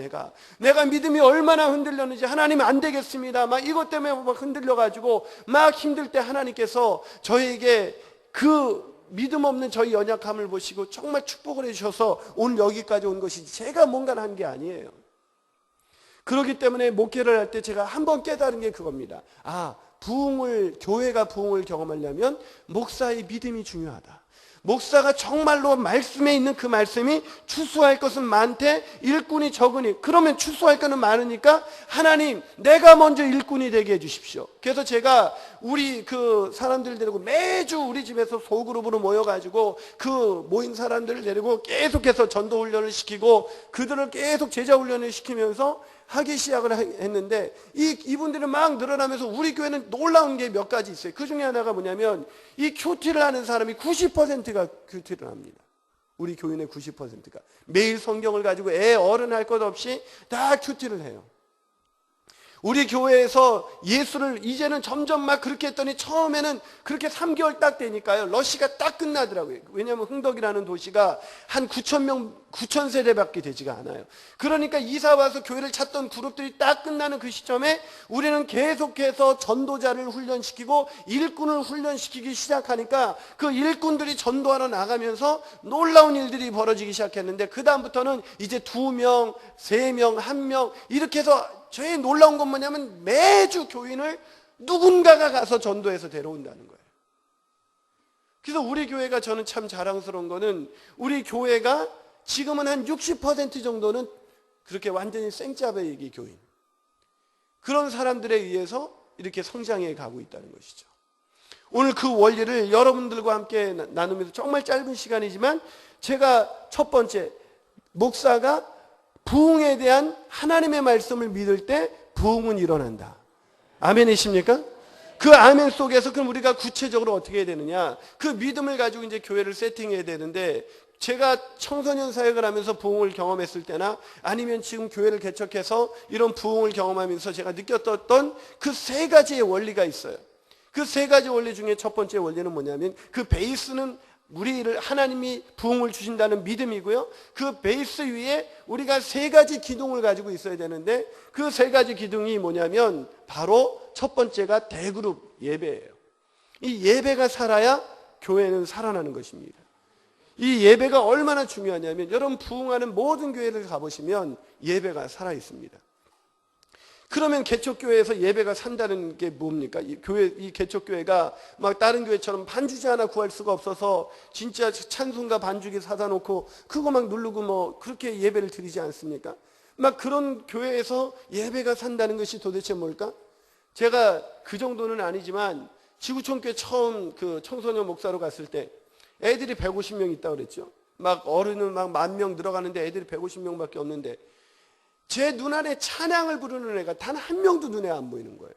내가 믿음이 얼마나 흔들렸는지. 하나님 안 되겠습니다, 막 이것 때문에 막 흔들려가지고 막 힘들 때 하나님께서 저에게 그 믿음 없는 저희 연약함을 보시고 정말 축복을 해주셔서 오늘 여기까지 온 것이지 제가 뭔가를 한 게 아니에요. 그렇기 때문에 목회를 할 때 제가 한번 깨달은 게 그겁니다. 교회가 부흥을 경험하려면 목사의 믿음이 중요하다. 목사가 정말로 말씀에 있는 그 말씀이 추수할 것은 많되 일꾼이 적으니, 그러면 추수할 것은 많으니까 하나님 내가 먼저 일꾼이 되게 해주십시오. 그래서 제가 우리 그 사람들 데리고 매주 우리 집에서 소그룹으로 모여가지고 그 모인 사람들을 데리고 계속해서 전도 훈련을 시키고 그들을 계속 제자 훈련을 시키면서 하기 시작을 했는데, 이분들이 막 늘어나면서 우리 교회는 놀라운 게 몇 가지 있어요. 그 중에 하나가 뭐냐면 이 큐티를 하는 사람이 90%가 큐티를 합니다. 우리 교인의 90%가 매일 성경을 가지고 어른 할 것 없이 다 큐티를 해요. 우리 교회에서 예수를 이제는 점점 막 그렇게 했더니 처음에는 그렇게 3개월 딱 되니까요, 러시가 딱 끝나더라고요. 왜냐하면 흥덕이라는 도시가 한 9,000세대밖에 되지가 않아요. 그러니까 이사 와서 교회를 찾던 그룹들이 딱 끝나는 그 시점에 우리는 계속해서 전도자를 훈련시키고 일꾼을 훈련시키기 시작하니까 그 일꾼들이 전도하러 나가면서 놀라운 일들이 벌어지기 시작했는데, 그 다음부터는 이제 2명, 3명, 1명 이렇게 해서, 제일 놀라운 건 뭐냐면 매주 교인을 누군가가 가서 전도해서 데려온다는 거예요. 그래서 우리 교회가, 저는 참 자랑스러운 거는 우리 교회가 지금은 한 60% 정도는 그렇게 완전히 생짜배기 교인, 그런 사람들에 의해서 이렇게 성장해 가고 있다는 것이죠. 오늘 그 원리를 여러분들과 함께 나누면서 정말 짧은 시간이지만 제가 첫 번째, 목사가 부흥에 대한 하나님의 말씀을 믿을 때 부흥은 일어난다. 아멘이십니까? 그 아멘 속에서 그럼 우리가 구체적으로 어떻게 해야 되느냐? 그 믿음을 가지고 이제 교회를 세팅해야 되는데, 제가 청소년 사역을 하면서 부흥을 경험했을 때나 아니면 지금 교회를 개척해서 이런 부흥을 경험하면서 제가 느꼈던 그 세 가지의 원리가 있어요. 그 세 가지 원리 중에 첫 번째 원리는 뭐냐면, 그 베이스는 우리를 하나님이 부흥을 주신다는 믿음이고요. 그 베이스 위에 우리가 세 가지 기둥을 가지고 있어야 되는데, 그 세 가지 기둥이 뭐냐면 바로 첫 번째가 대그룹 예배예요. 이 예배가 살아야 교회는 살아나는 것입니다. 이 예배가 얼마나 중요하냐면, 여러분 부흥하는 모든 교회를 가보시면 예배가 살아 있습니다. 그러면 개척교회에서 예배가 산다는 게 뭡니까? 이 개척교회가 막 다른 교회처럼 반주제 하나 구할 수가 없어서 진짜 찬송가 반주기 사다 놓고 그거 막 누르고 뭐 그렇게 예배를 드리지 않습니까? 막 그런 교회에서 예배가 산다는 것이 도대체 뭘까? 제가 그 정도는 아니지만 지구촌교회 처음 그 청소년 목사로 갔을 때 애들이 150명 있다고 그랬죠. 막 어른은 막 10,000명 들어가는데 애들이 150명밖에 없는데, 제 눈안에 찬양을 부르는 애가 단 한 명도 눈에 안 보이는 거예요.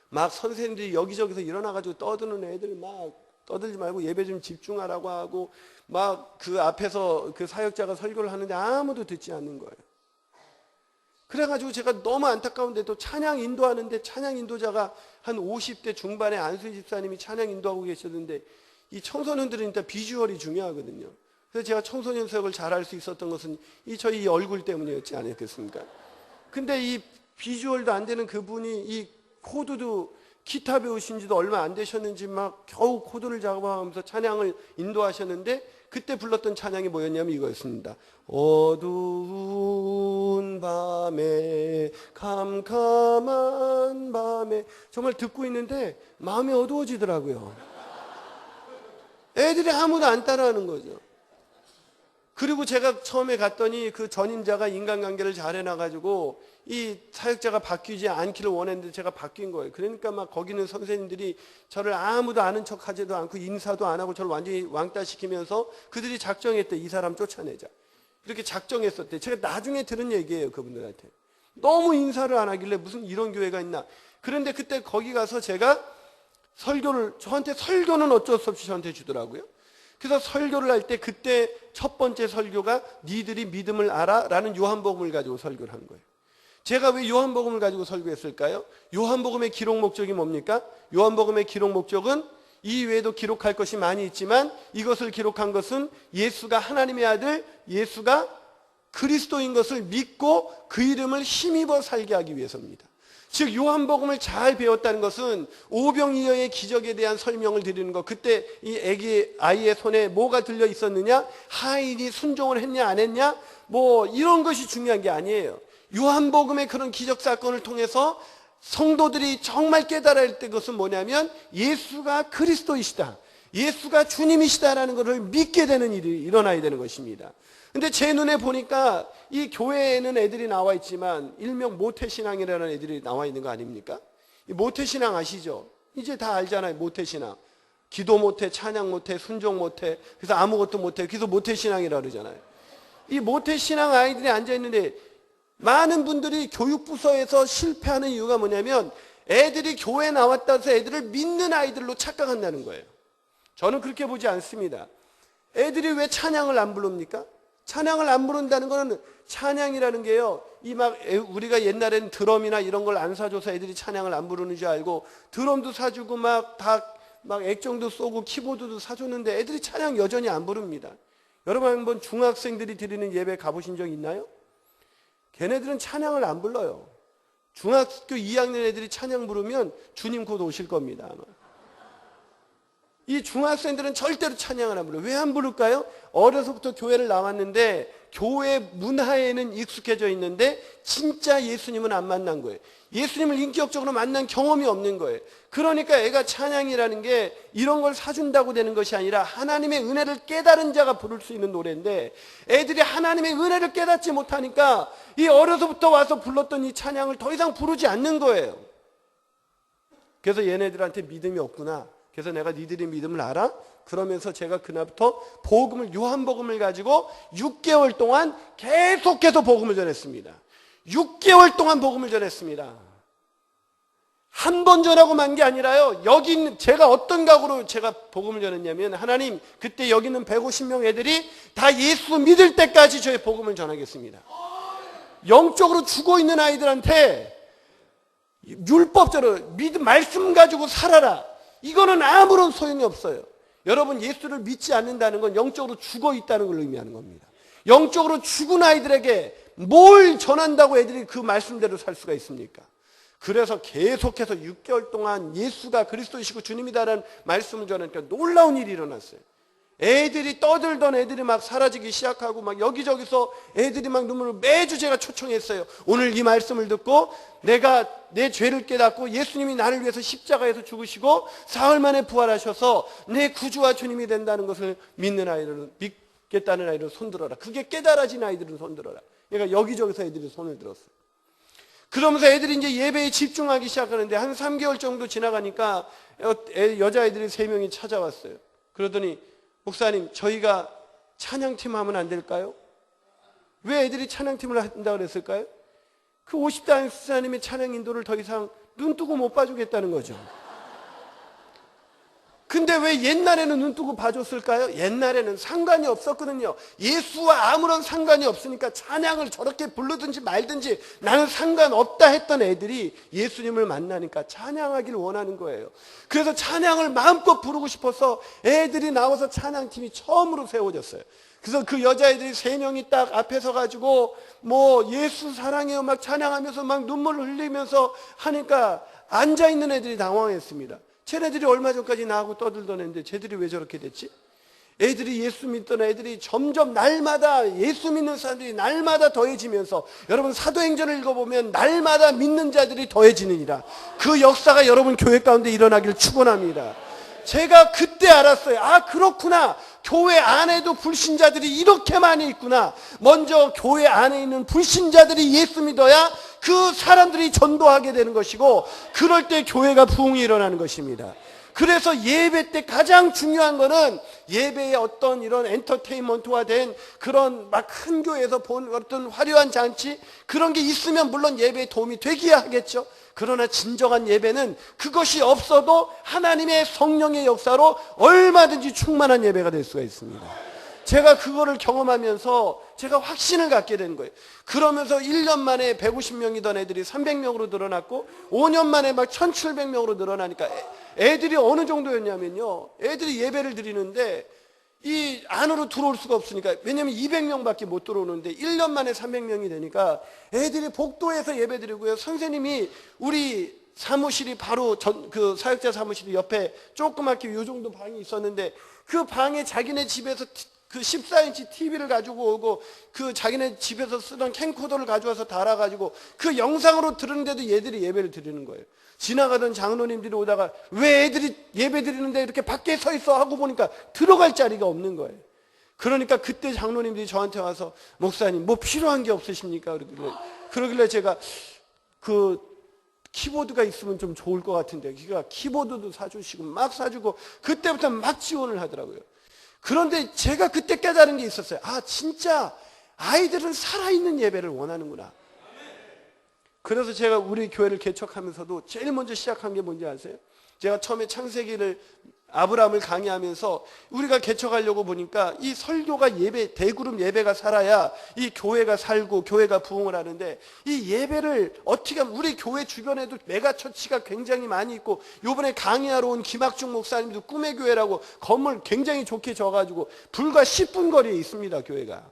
막 선생님들이 여기저기서 일어나가지고 떠드는 애들 막 떠들지 말고 예배 좀 집중하라고 하고, 막 그 앞에서 그 사역자가 설교를 하는데 아무도 듣지 않는 거예요. 그래가지고 제가 너무 안타까운데, 또 찬양 인도하는데 찬양 인도자가 한 50대 중반의 안수희 집사님이 찬양 인도하고 계셨는데, 이 청소년들은 일단 비주얼이 중요하거든요. 그래서 제가 청소년 사역을 잘할 수 있었던 것은 저희 얼굴 때문이었지 않았겠습니까? 근데 이 비주얼도 안 되는 그분이 이 코드도 기타 배우신 지도 얼마 안 되셨는지 막 겨우 코드를 작업하면서 찬양을 인도하셨는데, 그때 불렀던 찬양이 뭐였냐면 이거였습니다. 어두운 밤에 캄캄한 밤에, 정말 듣고 있는데 마음이 어두워지더라고요. 애들이 아무도 안 따라하는 거죠. 그리고 제가 처음에 갔더니 그 전임자가 인간관계를 잘 해놔가지고 이 사역자가 바뀌지 않기를 원했는데 제가 바뀐 거예요. 그러니까 막 거기는 선생님들이 저를 아무도 아는 척 하지도 않고 인사도 안 하고 저를 완전히 왕따시키면서 그들이 작정했대. 이 사람 쫓아내자. 이렇게 작정했었대. 제가 나중에 들은 얘기예요, 그분들한테. 너무 인사를 안 하길래 무슨 이런 교회가 있나. 그런데 그때 거기 가서 제가 저한테 설교는 어쩔 수 없이 저한테 주더라고요. 그래서 설교를 할 때 그때 첫 번째 설교가 니들이 믿음을 알아? 라는 요한복음을 가지고 설교를 한 거예요. 제가 왜 요한복음을 가지고 설교했을까요? 요한복음의 기록 목적이 뭡니까? 요한복음의 기록 목적은 이 외에도 기록할 것이 많이 있지만 이것을 기록한 것은 예수가 하나님의 아들, 예수가 그리스도인 것을 믿고 그 이름을 힘입어 살게 하기 위해서입니다. 즉 요한복음을 잘 배웠다는 것은 오병이어의 기적에 대한 설명을 드리는 것, 그때 이 아이의 손에 뭐가 들려 있었느냐, 하인이 순종을 했냐 안 했냐, 뭐 이런 것이 중요한 게 아니에요. 요한복음의 그런 기적 사건을 통해서 성도들이 정말 깨달아야 할 것은 뭐냐면 예수가 그리스도이시다, 예수가 주님이시다라는 것을 믿게 되는 일이 일어나야 되는 것입니다. 근데 제 눈에 보니까 이 교회에는 애들이 나와 있지만 일명 모태신앙이라는 애들이 나와 있는 거 아닙니까? 이 모태신앙 아시죠? 이제 다 알잖아요. 모태신앙. 기도 못해, 찬양 못해, 순종 못해, 그래서 아무것도 못해, 그래서 모태신앙이라고 그러잖아요. 이 모태신앙 아이들이 앉아있는데 많은 분들이 교육부서에서 실패하는 이유가 뭐냐면 애들이 교회에 나왔다 해서 애들을 믿는 아이들로 착각한다는 거예요. 저는 그렇게 보지 않습니다. 애들이 왜 찬양을 안 부릅니까? 찬양을 안 부른다는 거는, 찬양이라는 게요, 우리가 옛날에는 드럼이나 이런 걸 안 사줘서 애들이 찬양을 안 부르는 줄 알고 드럼도 사주고 막 액정도 쏘고 키보드도 사줬는데 애들이 찬양 여전히 안 부릅니다. 여러분 한번 중학생들이 드리는 예배 가보신 적 있나요? 걔네들은 찬양을 안 불러요. 중학교 2학년 애들이 찬양 부르면 주님 곧 오실 겁니다, 아마. 이 중학생들은 절대로 찬양을 안 불러요. 왜 안 부를까요? 어려서부터 교회를 나왔는데 교회 문화에는 익숙해져 있는데 진짜 예수님은 안 만난 거예요. 예수님을 인격적으로 만난 경험이 없는 거예요. 그러니까 애가 찬양이라는 게 이런 걸 사준다고 되는 것이 아니라 하나님의 은혜를 깨달은 자가 부를 수 있는 노래인데, 애들이 하나님의 은혜를 깨닫지 못하니까 이 어려서부터 와서 불렀던 이 찬양을 더 이상 부르지 않는 거예요. 그래서 얘네들한테 믿음이 없구나. 그래서 내가 니들의 믿음을 알아? 그러면서 제가 그날부터 요한복음을 가지고 6개월 동안 계속해서 복음을 전했습니다. 6개월 동안 복음을 전했습니다. 한 번 전하고 만 게 아니라요, 여기 있는, 제가 어떤 각오로 제가 복음을 전했냐면, 하나님, 그때 여기 있는 150명 애들이 다 예수 믿을 때까지 저의 복음을 전하겠습니다. 영적으로 죽어 있는 아이들한테 율법대로 믿음, 말씀 가지고 살아라, 이거는 아무런 소용이 없어요. 여러분, 예수를 믿지 않는다는 건 영적으로 죽어 있다는 걸 의미하는 겁니다. 영적으로 죽은 아이들에게 뭘 전한다고 애들이 그 말씀대로 살 수가 있습니까? 그래서 계속해서 6개월 동안 예수가 그리스도이시고 주님이다라는 말씀을 전하니까 놀라운 일이 일어났어요. 애들이 떠들던 애들이 막 사라지기 시작하고, 막 여기저기서 애들이 막 눈물을, 매주 제가 초청했어요. 오늘 이 말씀을 듣고 내가 내 죄를 깨닫고 예수님이 나를 위해서 십자가에서 죽으시고 사흘 만에 부활하셔서 내 구주와 주님이 된다는 것을 믿는 아이들은, 믿겠다는 아이들은 손들어라. 그게 깨달아진 아이들은 손들어라. 그러니까 여기저기서 애들이 손을 들었어요. 그러면서 애들이 이제 예배에 집중하기 시작하는데, 한 3개월 정도 지나가니까 여자애들이 3명이 찾아왔어요. 그러더니, 목사님, 저희가 찬양팀 하면 안 될까요? 왜 애들이 찬양팀을 한다고 그랬을까요? 그 50대 목사님의 찬양 인도를 더 이상 눈 뜨고 못 봐주겠다는 거죠. 근데 왜 옛날에는 눈 뜨고 봐줬을까요? 옛날에는 상관이 없었거든요. 예수와 아무런 상관이 없으니까 찬양을 저렇게 부르든지 말든지 나는 상관없다 했던 애들이 예수님을 만나니까 찬양하기를 원하는 거예요. 그래서 찬양을 마음껏 부르고 싶어서 애들이 나와서 찬양팀이 처음으로 세워졌어요. 그래서 그 여자애들이 3명이 딱 앞에 서가지고 뭐 예수 사랑해요 막 찬양하면서 막 눈물을 흘리면서 하니까 앉아있는 애들이 당황했습니다. 쟤네들이 얼마 전까지 나하고 떠들던 애인데 쟤들이 왜 저렇게 됐지? 애들이 예수 믿던 애들이 점점 날마다, 예수 믿는 사람들이 날마다 더해지면서, 여러분 사도행전을 읽어보면 날마다 믿는 자들이 더해지느니라. 그 역사가 여러분 교회 가운데 일어나기를 축원합니다. 제가 그때 알았어요. 아, 그렇구나. 교회 안에도 불신자들이 이렇게 많이 있구나. 먼저 교회 안에 있는 불신자들이 예수 믿어야 그 사람들이 전도하게 되는 것이고, 그럴 때 교회가 부흥이 일어나는 것입니다. 그래서 예배 때 가장 중요한 거는, 예배의 어떤 이런 엔터테인먼트화 된 그런 막 큰 교회에서 본 어떤 화려한 잔치, 그런 게 있으면 물론 예배에 도움이 되기야 하겠죠. 그러나 진정한 예배는 그것이 없어도 하나님의 성령의 역사로 얼마든지 충만한 예배가 될 수가 있습니다. 제가 그거를 경험하면서 제가 확신을 갖게 된 거예요. 그러면서 1년 만에 150명이던 애들이 300명으로 늘어났고, 5년 만에 막 1700명으로 늘어나니까 애들이 어느 정도였냐면요, 애들이 예배를 드리는데 이 안으로 들어올 수가 없으니까, 왜냐면 200명밖에 못 들어오는데 1년 만에 300명이 되니까 애들이 복도에서 예배 드리고요, 선생님이 우리 사무실이 바로 그 사역자 사무실 옆에 조그맣게 요 정도 방이 있었는데, 그 방에 자기네 집에서 그 14인치 TV를 가지고 오고, 그 자기네 집에서 쓰던 캠코더를 가져와서 달아가지고 그 영상으로 들었는데도 얘들이 예배를 드리는 거예요. 지나가던 장로님들이 오다가 왜 애들이 예배 드리는데 이렇게 밖에 서 있어 하고 보니까 들어갈 자리가 없는 거예요. 그러니까 그때 장로님들이 저한테 와서, 목사님 뭐 필요한 게 없으십니까? 그러길래 제가 그 키보드가 있으면 좀 좋을 것 같은데, 그러니까 키보드도 사주시고 막 사주고 그때부터 막 지원을 하더라고요. 그런데 제가 그때 깨달은 게 있었어요. 아, 진짜 아이들은 살아있는 예배를 원하는구나. 그래서 제가 우리 교회를 개척하면서도 제일 먼저 시작한 게 뭔지 아세요? 제가 처음에 창세기를, 아브라함을 강의하면서 우리가 개척하려고 보니까 이 설교가 예배, 대그룹 예배가 살아야 이 교회가 살고 교회가 부흥을 하는데, 이 예배를 어떻게 하면, 우리 교회 주변에도 메가처치가 굉장히 많이 있고, 요번에 강의하러 온 김학중 목사님도 꿈의 교회라고 건물 굉장히 좋게 져가지고 불과 10분 거리에 있습니다, 교회가.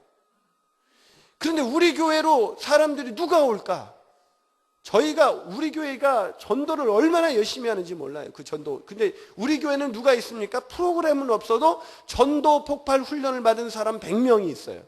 그런데 우리 교회로 사람들이 누가 올까? 우리 교회가 전도를 얼마나 열심히 하는지 몰라요. 그 전도. 근데 우리 교회는 누가 있습니까? 프로그램은 없어도 전도 폭발 훈련을 받은 사람 100명이 있어요.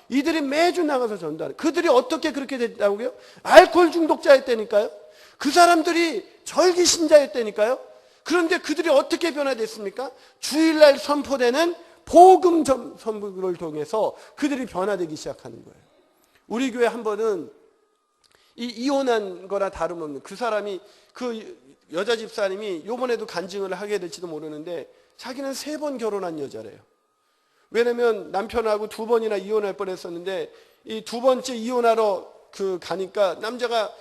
이들이 매주 나가서 전도하는. 그들이 어떻게 그렇게 됐다고요? 알코올 중독자였다니까요. 그 사람들이 절기 신자였다니까요. 그런데 그들이 어떻게 변화됐습니까? 주일날 선포되는 복음 선포를 통해서 그들이 변화되기 시작하는 거예요. 우리 교회 한 번은 이혼한 거나 다름없는 그 사람이, 그 여자 집사님이 요번에도 간증을 하게 될지도 모르는데 자기는 3번 결혼한 여자래요. 왜냐면 남편하고 2번이나 이혼할 뻔했었는데 이 2번째 이혼하러 가니까 남자가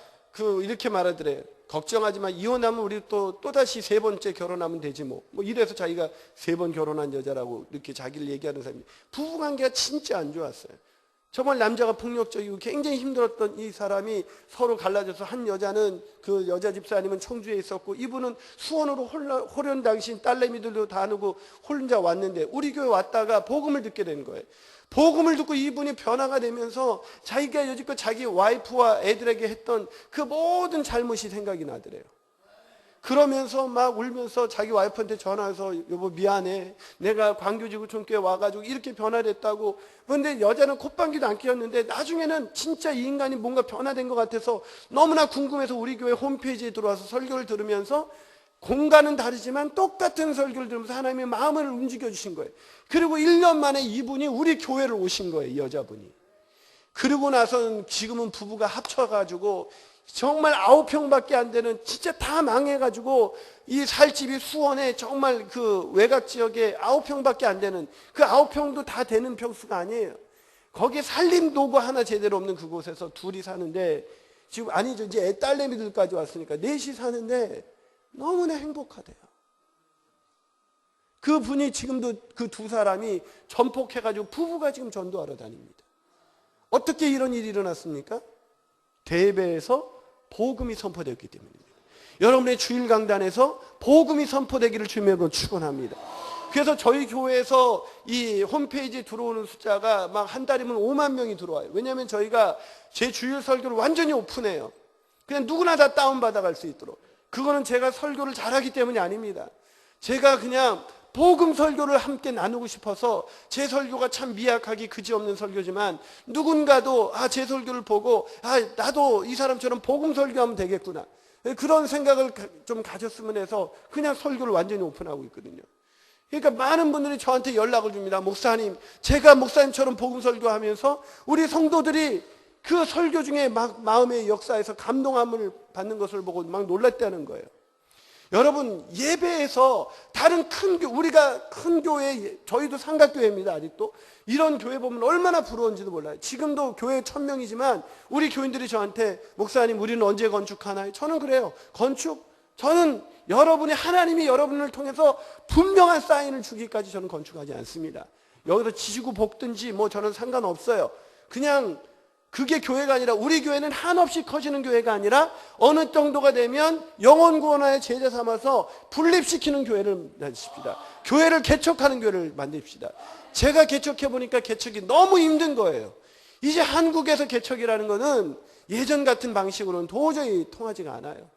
이렇게 말하더래요. 걱정하지 마. 이혼하면 우리 또다시 3번째 결혼하면 되지 뭐. 이래서 자기가 3번 결혼한 여자라고 이렇게 자기를 얘기하는 사람이. 부부관계가 진짜 안 좋았어요. 정말 남자가 폭력적이고 굉장히 힘들었던 이 사람이 서로 갈라져서, 한 여자는, 그 여자 집사님은 청주에 있었고 이분은 수원으로 호련 당신 딸내미들도 다 누고 혼자 왔는데 우리 교회 왔다가 복음을 듣게 된 거예요. 복음을 듣고 이분이 변화가 되면서 자기가 여지껏 자기 와이프와 애들에게 했던 그 모든 잘못이 생각이 나더래요. 그러면서 막 울면서 자기 와이프한테 전화해서 여보 미안해, 내가 광교지구촌교회 와가지고 이렇게 변화됐다고. 그런데 여자는 콧방귀도 안 뀌었는데 나중에는 진짜 이 인간이 뭔가 변화된 것 같아서 너무나 궁금해서 우리 교회 홈페이지에 들어와서 설교를 들으면서, 공간은 다르지만 똑같은 설교를 들으면서 하나님의 마음을 움직여 주신 거예요. 그리고 1년 만에 이분이 우리 교회를 오신 거예요, 이 여자분이. 그러고 나서는 지금은 부부가 합쳐가지고 정말 9평밖에 안 되는, 진짜 다 망해가지고 이 살집이 수원에 정말 그 외곽 지역에 9평밖에 안 되는, 그 9평도 다 되는 평수가 아니에요. 거기에 살림 도구 하나 제대로 없는 그곳에서 둘이 사는데, 지금 아니죠, 이제 딸내미들까지 왔으니까 넷이 사는데 너무나 행복하대요. 그 분이 지금도 그 2사람이 전폭해가지고 부부가 지금 전도하러 다닙니다. 어떻게 이런 일이 일어났습니까? 대배에서 복음이 선포되었기 때문입니다. 여러분의 주일 강단에서 복음이 선포되기를 주님으로 축원합니다. 그래서 저희 교회에서 이 홈페이지에 들어오는 숫자가 막 한 달이면 5만 명이 들어와요. 왜냐하면 저희가 제 주일 설교를 완전히 오픈해요. 그냥 누구나 다 다운받아 갈 수 있도록. 그거는 제가 설교를 잘하기 때문이 아닙니다. 제가 그냥 복음 설교를 함께 나누고 싶어서, 제 설교가 참 미약하기 그지없는 설교지만 누군가도 제 설교를 보고 나도 이 사람처럼 복음 설교하면 되겠구나, 그런 생각을 좀 가졌으면 해서 그냥 설교를 완전히 오픈하고 있거든요. 그러니까 많은 분들이 저한테 연락을 줍니다. 목사님, 제가 목사님처럼 복음 설교하면서 우리 성도들이 그 설교 중에 막 마음의 역사에서 감동함을 받는 것을 보고 막 놀랐다는 거예요. 여러분, 예배에서 다른 큰 교회, 우리가 큰 교회, 저희도 삼각교회입니다. 아직도 이런 교회 보면 얼마나 부러운지도 몰라요. 지금도 교회 1000명이지만 우리 교인들이 저한테 목사님 우리는 언제 건축하나요? 저는 그래요. 저는 여러분이, 하나님이 여러분을 통해서 분명한 사인을 주기까지 저는 건축하지 않습니다. 여기서 지지고 볶든지 뭐 저는 상관없어요. 그냥 그게 교회가 아니라, 우리 교회는 한없이 커지는 교회가 아니라 어느 정도가 되면 영혼 구원하여 제자 삼아서 분립시키는 교회를 만드십시다. 교회를 개척하는 교회를 만듭시다. 제가 개척해 보니까 개척이 너무 힘든 거예요. 이제 한국에서 개척이라는 거는 예전 같은 방식으로는 도저히 통하지가 않아요.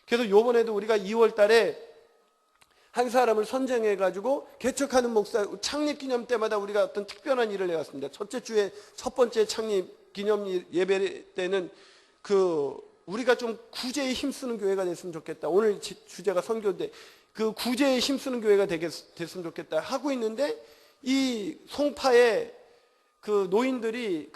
그래서 요번에도 우리가 2월 달에 한 사람을 선정해가지고 개척하는 목사 창립 기념 때마다 우리가 어떤 특별한 일을 해왔습니다. 첫째 주에 첫 번째 창립 기념 예배 때는 우리가 좀 구제에 힘쓰는 교회가 됐으면 좋겠다. 오늘 주제가 선교인데 그 구제에 힘쓰는 교회가 됐으면 좋겠다 하고 있는데, 이 송파에 그 노인들이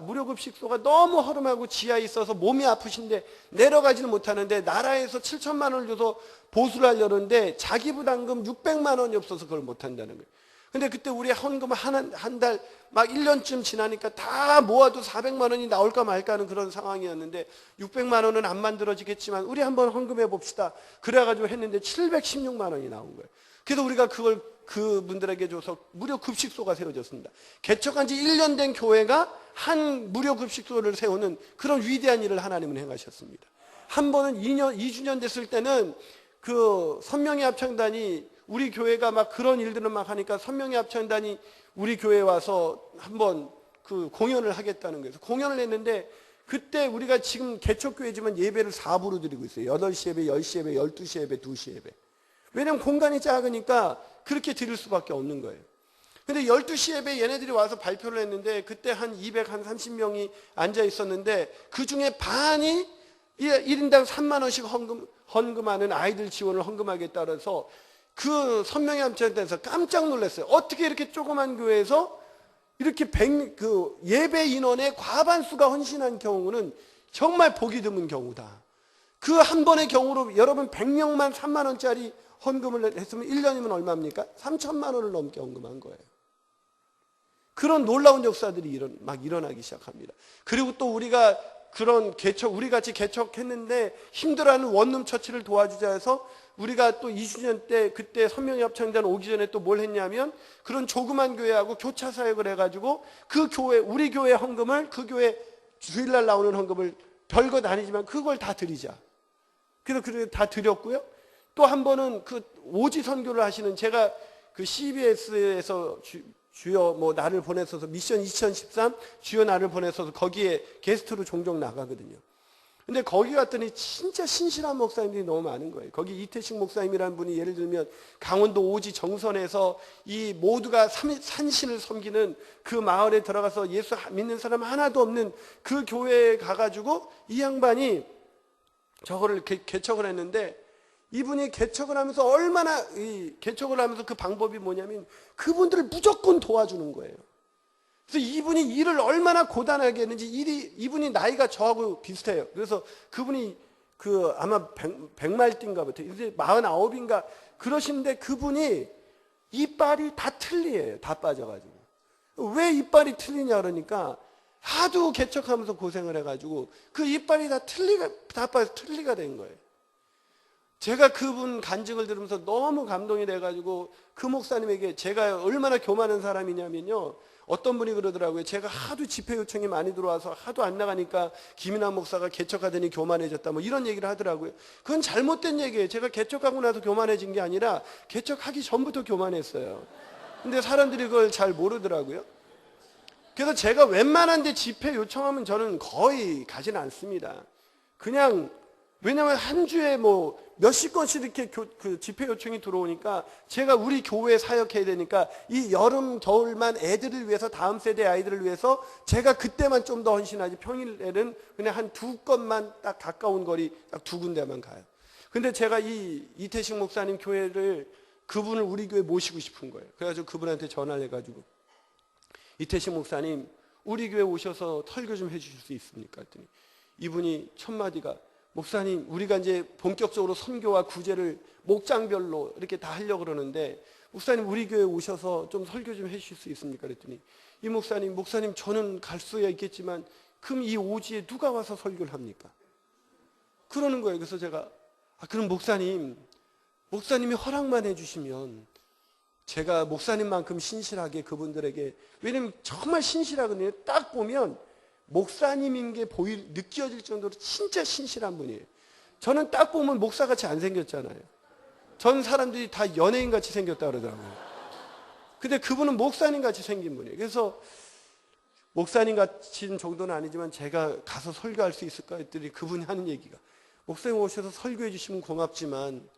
무료 급식소가 너무 허름하고 지하에 있어서 몸이 아프신데 내려가지는 못하는데, 나라에서 7천만 원을 줘서 보수를 하려는데 자기 부담금 600만 원이 없어서 그걸 못한다는 거예요. 근데 그때 우리 헌금 한 달 막 1년쯤 지나니까 다 모아도 400만 원이 나올까 말까 하는 그런 상황이었는데, 600만 원은 안 만들어지겠지만 우리 한번 헌금해 봅시다. 그래가지고 했는데 716만 원이 나온 거예요. 그래서 우리가 그걸 그분들에게 줘서 무료 급식소가 세워졌습니다. 개척한 지 1년 된 교회가 한 무료 급식소를 세우는 그런 위대한 일을 하나님은 행하셨습니다. 한 번은 2주년 됐을 때는 그 선명의 합창단이, 우리 교회가 막 그런 일들을 막 하니까 선명의 합창단이 우리 교회에 와서 한번 그 공연을 하겠다는 거예요. 공연을 했는데, 그때 우리가 지금 개척교회지만 예배를 4부로 드리고 있어요. 8시 예배, 10시 예배, 12시 예배, 2시 예배. 왜냐하면 공간이 작으니까 그렇게 드릴 수밖에 없는 거예요. 근데 12시 예배 얘네들이 와서 발표를 했는데 그때 한 230명이 앉아 있었는데 그 중에 반이 1인당 3만 원씩 헌금하는 아이들 지원을 헌금하겠다 그래서 그 선명히 합창단에서 깜짝 놀랐어요. 어떻게 이렇게 조그만 교회에서 이렇게 예배 인원의 과반수가 헌신한 경우는 정말 보기 드문 경우다. 그 한 번의 경우로 여러분 100명만 3만 원짜리 헌금을 했으면 1년이면 얼마입니까? 3천만 원을 넘게 헌금한 거예요. 그런 놀라운 역사들이 막 일어나기 시작합니다. 그리고 또 우리가 그런 우리 같이 개척했는데 힘들어하는 원룸 처치를 도와주자 해서 우리가 또 20주년 때 그때 선명히 합창단 오기 전에 또 뭘 했냐면 그런 조그만 교회하고 교차 사역을 해가지고 그 교회, 우리 교회 헌금을 그 교회 주일날 나오는 헌금을 별것 아니지만 그걸 다 드리자. 그래서 그렇게 다 드렸고요. 또 한 번은 그 오지 선교를 하시는 제가 그 CBS에서 주여 뭐 나를 보내서서 미션 2013 주여 나를 보내서서 거기에 게스트로 종종 나가거든요. 근데 거기 갔더니 진짜 신실한 목사님들이 너무 많은 거예요. 거기 이태식 목사님이라는 분이 예를 들면 강원도 오지 정선에서 이 모두가 산신을 섬기는 그 마을에 들어가서 예수 믿는 사람 하나도 없는 그 교회에 가가지고 이 양반이 저거를 개척을 했는데 이분이 개척을 하면서 개척을 하면서 그 방법이 뭐냐면 그분들을 무조건 도와주는 거예요. 그래서 이분이 일을 얼마나 고단하게 했는지 이분이 나이가 저하고 비슷해요. 그래서 그분이 아마 100말띠인가 부터 이제 49인가 그러시는데 그분이 이빨이 다 틀리예요. 다 빠져가지고. 왜 이빨이 틀리냐 그러니까 하도 개척하면서 고생을 해가지고 그 이빨이 다 빠져 틀리가 된 거예요. 제가 그분 간증을 들으면서 너무 감동이 돼가지고 그 목사님에게 제가 얼마나 교만한 사람이냐면요. 어떤 분이 그러더라고요. 제가 하도 집회 요청이 많이 들어와서 하도 안 나가니까 김인환 목사가 개척하더니 교만해졌다 뭐 이런 얘기를 하더라고요. 그건 잘못된 얘기예요. 제가 개척하고 나서 교만해진 게 아니라 개척하기 전부터 교만했어요. 근데 사람들이 그걸 잘 모르더라고요. 그래서 제가 웬만한 데 집회 요청하면 저는 거의 가지는 않습니다. 그냥 왜냐하면 한 주에 뭐 몇십 건씩 이렇게 그 집회 요청이 들어오니까 제가 우리 교회에 사역해야 되니까 이 여름 겨울만 애들을 위해서 다음 세대 아이들을 위해서 제가 그때만 좀 더 헌신하지 평일에는 그냥 한 2건만 딱 가까운 거리 딱 2군데만 가요. 근데 제가 이 이태식 목사님 교회를 그분을 우리 교회에 모시고 싶은 거예요. 그래가지고 그분한테 전화를 해가지고 이태식 목사님 우리 교회 오셔서 설교 좀 해주실 수 있습니까? 했더니 이분이 첫 마디가 목사님 우리가 이제 본격적으로 선교와 구제를 목장별로 이렇게 다 하려고 그러는데 목사님 우리 교회 오셔서 좀 설교 좀 해주실 수 있습니까? 그랬더니 이 목사님 저는 갈 수야 있겠지만 그럼 이 오지에 누가 와서 설교를 합니까? 그러는 거예요. 그래서 제가 그럼 목사님이 허락만 해주시면 제가 목사님만큼 신실하게 그분들에게 왜냐면 정말 신실하거든요. 딱 보면 목사님인 게 느껴질 정도로 진짜 신실한 분이에요. 저는 딱 보면 목사같이 안 생겼잖아요. 전 사람들이 다 연예인같이 생겼다 그러더라고요. 근데 그분은 목사님같이 생긴 분이에요. 그래서 목사님같은 정도는 아니지만 제가 가서 설교할 수 있을까 했더니 그분이 하는 얘기가 목사님 오셔서 설교해 주시면 고맙지만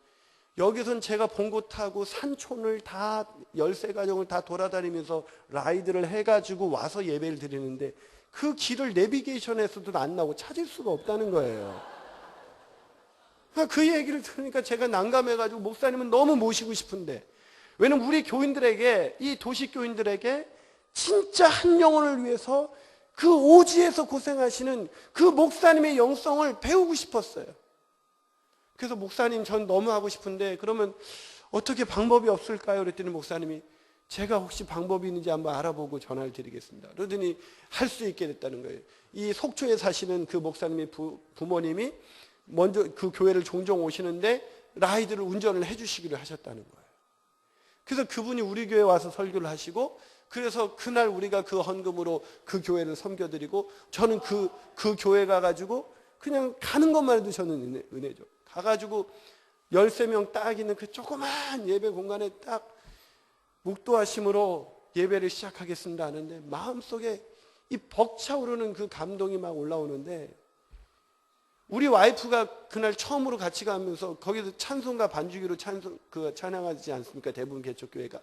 여기선 제가 봉고 타고 산촌을 다 13가정을 다 돌아다니면서 라이드를 해가지고 와서 예배를 드리는데 그 길을 내비게이션에서도 안 나오고 찾을 수가 없다는 거예요. 그 얘기를 들으니까 제가 난감해가지고 목사님은 너무 모시고 싶은데 왜냐면 우리 교인들에게 이 도시 교인들에게 진짜 한 영혼을 위해서 그 오지에서 고생하시는 그 목사님의 영성을 배우고 싶었어요. 그래서 목사님 전 너무 하고 싶은데 그러면 어떻게 방법이 없을까요? 그랬더니 목사님이 제가 혹시 방법이 있는지 한번 알아보고 전화를 드리겠습니다. 그러더니 할 수 있게 됐다는 거예요. 이 속초에 사시는 그 목사님의 부모님이 먼저 그 교회를 종종 오시는데 라이드를 운전을 해주시기로 하셨다는 거예요. 그래서 그분이 우리 교회에 와서 설교를 하시고 그래서 그날 우리가 그 헌금으로 그 교회를 섬겨드리고 저는 그 교회 가가지고 그냥 가는 것만 해도 저는 은혜죠. 가가지고 13명 딱 있는 그 조그만 예배 공간에 딱 묵도하심으로 예배를 시작하겠습니다 하는데 마음속에 이 벅차오르는 그 감동이 막 올라오는데 우리 와이프가 그날 처음으로 같이 가면서 거기서 찬송가 반주기로 찬양하지 않습니까? 대부분 개척교회가.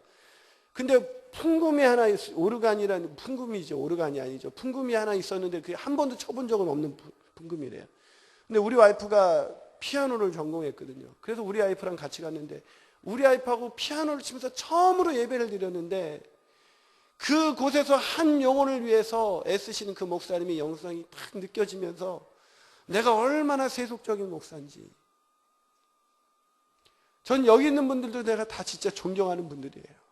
근데 풍금이 하나 오르간이라는, 풍금이죠. 오르간이 아니죠. 풍금이 하나 있었는데 그게 한 번도 쳐본 적은 없는 풍금이래요. 근데 우리 와이프가 피아노를 전공했거든요. 그래서 우리 와이프랑 같이 갔는데 우리 와이프하고 피아노를 치면서 처음으로 예배를 드렸는데 그곳에서 한 영혼을 위해서 애쓰시는 그 목사님의 영성이 딱 느껴지면서 내가 얼마나 세속적인 목사인지. 전 여기 있는 분들도 내가 다 진짜 존경하는 분들이에요.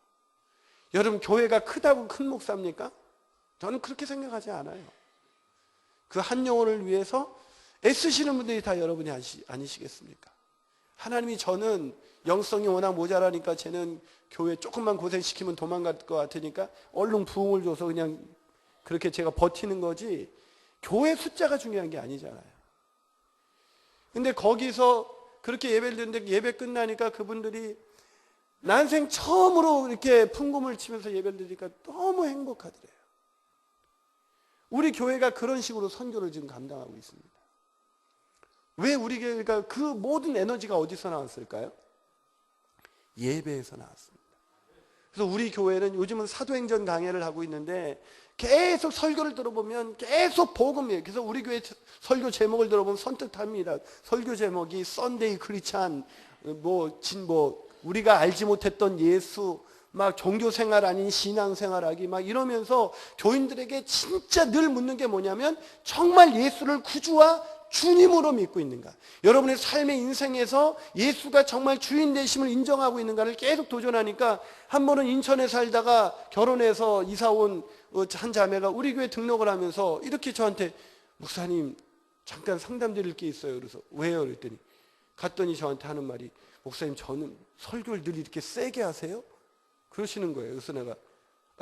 여러분, 교회가 크다고 큰 목사입니까? 저는 그렇게 생각하지 않아요. 그 한 영혼을 위해서 애쓰시는 분들이 다 여러분이 아니시겠습니까? 하나님이 저는 영성이 워낙 모자라니까 쟤는 교회 조금만 고생시키면 도망갈 것 같으니까 얼른 부흥을 줘서 그냥 그렇게 제가 버티는 거지, 교회 숫자가 중요한 게 아니잖아요. 근데 거기서 그렇게 예배를 드는데 예배 끝나니까 그분들이 난생 처음으로 이렇게 풍금을 치면서 예배를 드리니까 너무 행복하더래요. 우리 교회가 그런 식으로 선교를 지금 감당하고 있습니다. 왜 우리 교회가 그 모든 에너지가 어디서 나왔을까요? 예배에서 나왔습니다. 그래서 우리 교회는 요즘은 사도행전 강해를 하고 있는데 계속 설교를 들어보면 계속 복음이에요. 그래서 우리 교회 설교 제목을 들어보면 선뜻합니다. 설교 제목이 썬데이 크리스찬, 우리가 알지 못했던 예수, 막 종교생활 아닌 신앙생활하기 막 이러면서 교인들에게 진짜 늘 묻는 게 뭐냐면 정말 예수를 구주와 주님으로 믿고 있는가? 여러분의 삶의 인생에서 예수가 정말 주인 되심을 인정하고 있는가를 계속 도전하니까, 한 번은 인천에 살다가 결혼해서 이사 온 한 자매가 우리 교회 등록을 하면서 이렇게 저한테, 목사님 잠깐 상담드릴 게 있어요. 그래서 왜요? 그랬더니 갔더니 저한테 하는 말이, 목사님 저는 설교를 늘 이렇게 세게 하세요? 그러시는 거예요. 그래서 내가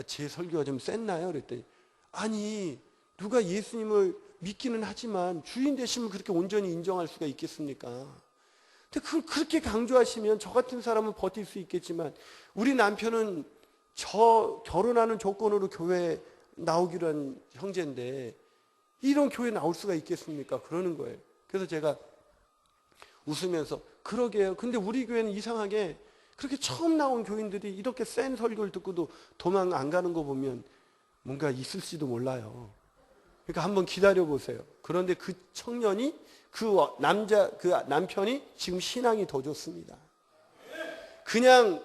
제 설교가 좀 셌나요? 그랬더니 아니, 누가 예수님을 믿기는 하지만 주인 되심을 그렇게 온전히 인정할 수가 있겠습니까? 근데 그걸 그렇게 강조하시면 저 같은 사람은 버틸 수 있겠지만, 우리 남편은 저 결혼하는 조건으로 교회에 나오기로 한 형제인데 이런 교회에 나올 수가 있겠습니까? 그러는 거예요. 그래서 제가 웃으면서 그러게요. 근데 우리 교회는 이상하게 그렇게 처음 나온 교인들이 이렇게 센 설교를 듣고도 도망 안 가는 거 보면 뭔가 있을지도 몰라요. 그러니까 한번 기다려 보세요. 그런데 그 청년이, 그 남편이 지금 신앙이 더 좋습니다. 그냥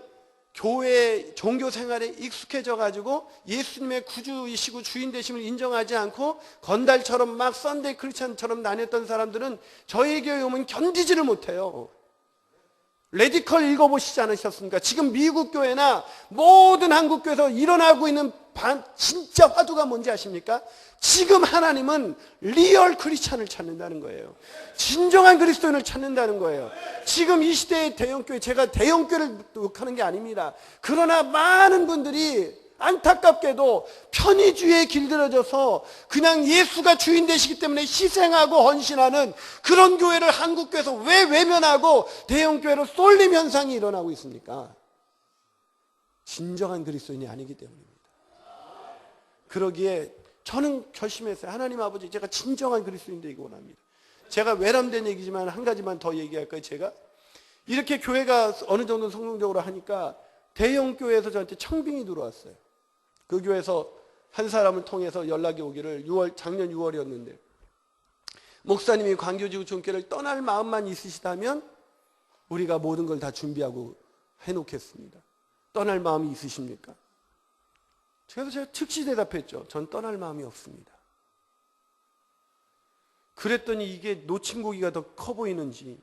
교회 종교 생활에 익숙해져 가지고 예수님의 구주이시고 주인 되심을 인정하지 않고 건달처럼 막 썬데이 크리스찬처럼 다녔던 사람들은 저희 교회 오면 견디지를 못해요. 레디컬 읽어보시지 않으셨습니까? 지금 미국 교회나 모든 한국 교회에서 일어나고 있는 진짜 화두가 뭔지 아십니까? 지금 하나님은 리얼 크리스찬을 찾는다는 거예요. 진정한 그리스도인을 찾는다는 거예요. 지금 이 시대의 대형교회, 제가 대형교회를 욕하는 게 아닙니다. 그러나 많은 분들이 안타깝게도 편의주의에 길들여져서 그냥 예수가 주인 되시기 때문에 희생하고 헌신하는 그런 교회를 한국교회에서 왜 외면하고 대형교회로 쏠림 현상이 일어나고 있습니까? 진정한 그리스도인이 아니기 때문입니다. 그러기에 저는 결심했어요. 하나님 아버지, 제가 진정한 그리스도인 되기 원합니다. 제가 외람된 얘기지만 한 가지만 더 얘기할까요? 제가 이렇게 교회가 어느 정도 성공적으로 하니까 대형교회에서 저한테 청빙이 들어왔어요. 그 교회에서 한 사람을 통해서 연락이 오기를, 작년 6월이었는데 목사님이 광교지구촌교회를 떠날 마음만 있으시다면 우리가 모든 걸 다 준비하고 해놓겠습니다. 떠날 마음이 있으십니까? 그래서 제가 즉시 대답했죠. 전 떠날 마음이 없습니다. 그랬더니 이게 놓친 고기가 더 커 보이는지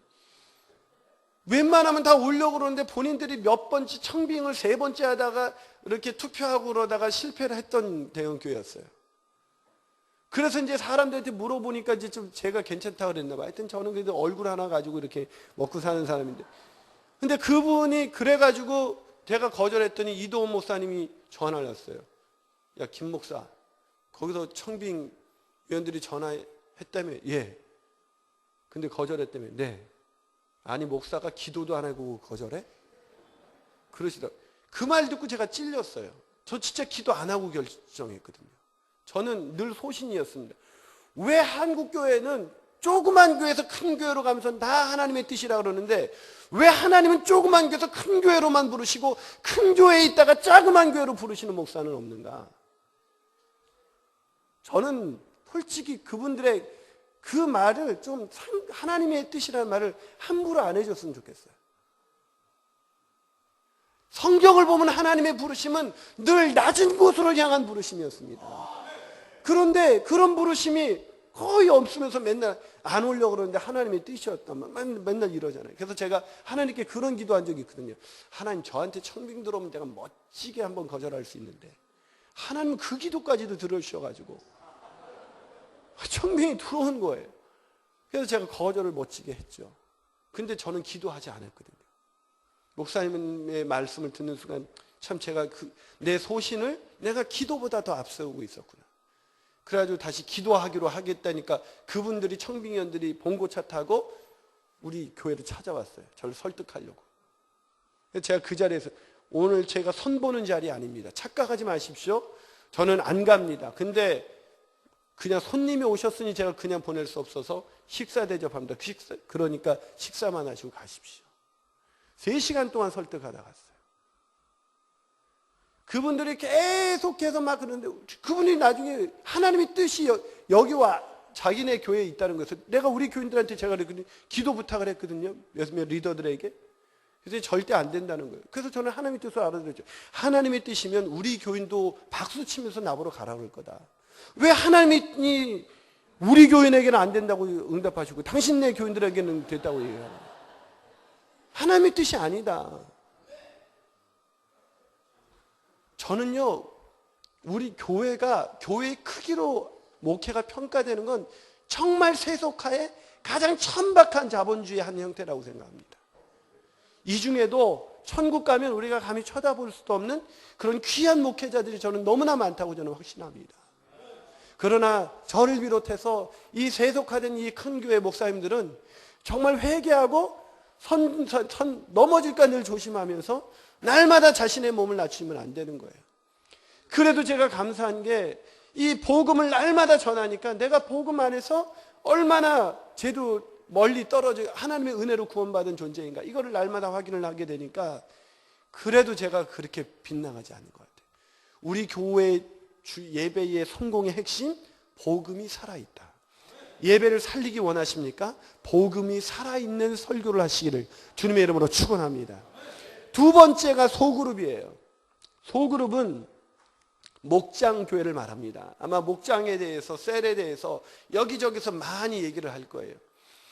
웬만하면 다 오려고 그러는데 본인들이 몇 번째 청빙을 3번째 하다가 이렇게 투표하고 그러다가 실패를 했던 대형교회였어요. 그래서 이제 사람들한테 물어보니까 이제 좀 제가 괜찮다고 그랬나 봐요. 하여튼 저는 그래도 얼굴 하나 가지고 이렇게 먹고 사는 사람인데. 근데 그분이 그래가지고 제가 거절했더니 이도훈 목사님이 전화를 왔어요. 야, 김 목사, 거기서 청빙 위원들이 전화했다며? 예. 근데 거절했다며? 네. 아니, 목사가 기도도 안 하고 거절해? 그러시더라고요. 그 말 듣고 제가 찔렸어요. 저 진짜 기도 안 하고 결정했거든요. 저는 늘 소신이었습니다. 왜 한국 교회는 조그만 교회에서 큰 교회로 가면서 다 하나님의 뜻이라 그러는데 왜 하나님은 조그만 교회에서 큰 교회로만 부르시고 큰 교회에 있다가 작은 교회로 부르시는 목사는 없는가? 저는 솔직히 그분들의 그 말을 좀 하나님의 뜻이라는 말을 함부로 안 해줬으면 좋겠어요. 성경을 보면 하나님의 부르심은 늘 낮은 곳으로 향한 부르심이었습니다. 그런데 그런 부르심이 거의 없으면서 맨날 안 오려고 그러는데 하나님의 뜻이었다면 맨날 이러잖아요. 그래서 제가 하나님께 그런 기도한 적이 있거든요. 하나님, 저한테 청빙 들어오면 내가 멋지게 한번 거절할 수 있는데 하나님은 그 기도까지도 들어주셔가지고 청빙이 들어온 거예요. 그래서 제가 거절을 멋지게 했죠. 근데 저는 기도하지 않았거든요. 목사님의 말씀을 듣는 순간 참 제가 내 소신을 내가 기도보다 더 앞세우고 있었구나. 그래가지고 다시 기도하기로 하겠다니까 그분들이, 청빙위원들이 봉고차 타고 우리 교회를 찾아왔어요. 저를 설득하려고. 그래서 제가 그 자리에서, 오늘 제가 선보는 자리 아닙니다. 착각하지 마십시오. 저는 안 갑니다. 근데 그냥 손님이 오셨으니 제가 그냥 보낼 수 없어서 식사 대접합니다. 그러니까 식사만 하시고 가십시오. 3시간 동안 설득하다 갔어요. 그분들이 계속해서 막 그러는데 그분이 나중에 하나님의 뜻이 여기와 자기네 교회에 있다는 것을, 내가 우리 교인들한테 제가 기도 부탁을 했거든요. 몇몇 리더들에게. 그래서 절대 안 된다는 거예요. 그래서 저는 하나님의 뜻을 알아들었죠. 하나님의 뜻이면 우리 교인도 박수 치면서 나보러 가라 그럴 거다. 왜 하나님이 우리 교인에게는 안 된다고 응답하시고 당신네 교인들에게는 됐다고 얘기해요? 하나님의 뜻이 아니다. 저는요, 우리 교회가, 교회의 크기로 목회가 평가되는 건 정말 세속화의 가장 천박한 자본주의 한 형태라고 생각합니다. 이 중에도 천국 가면 우리가 감히 쳐다볼 수도 없는 그런 귀한 목회자들이 저는 너무나 많다고 저는 확신합니다. 그러나 저를 비롯해서 이 세속화된 이 큰 교회 목사님들은 정말 회개하고 넘어질까 늘 조심하면서 날마다 자신의 몸을 낮추면 안 되는 거예요. 그래도 제가 감사한 게 이 복음을 날마다 전하니까 내가 복음 안에서 얼마나 쟤도 멀리 떨어져 하나님의 은혜로 구원받은 존재인가, 이거를 날마다 확인을 하게 되니까 그래도 제가 그렇게 빗나가지 않는 것 같아요. 우리 교회 예배의 성공의 핵심, 복음이 살아있다. 예배를 살리기 원하십니까? 복음이 살아있는 설교를 하시기를 주님의 이름으로 축원합니다. 두 번째가 소그룹이에요. 소그룹은 목장 교회를 말합니다. 아마 목장에 대해서, 셀에 대해서 여기저기서 많이 얘기를 할 거예요.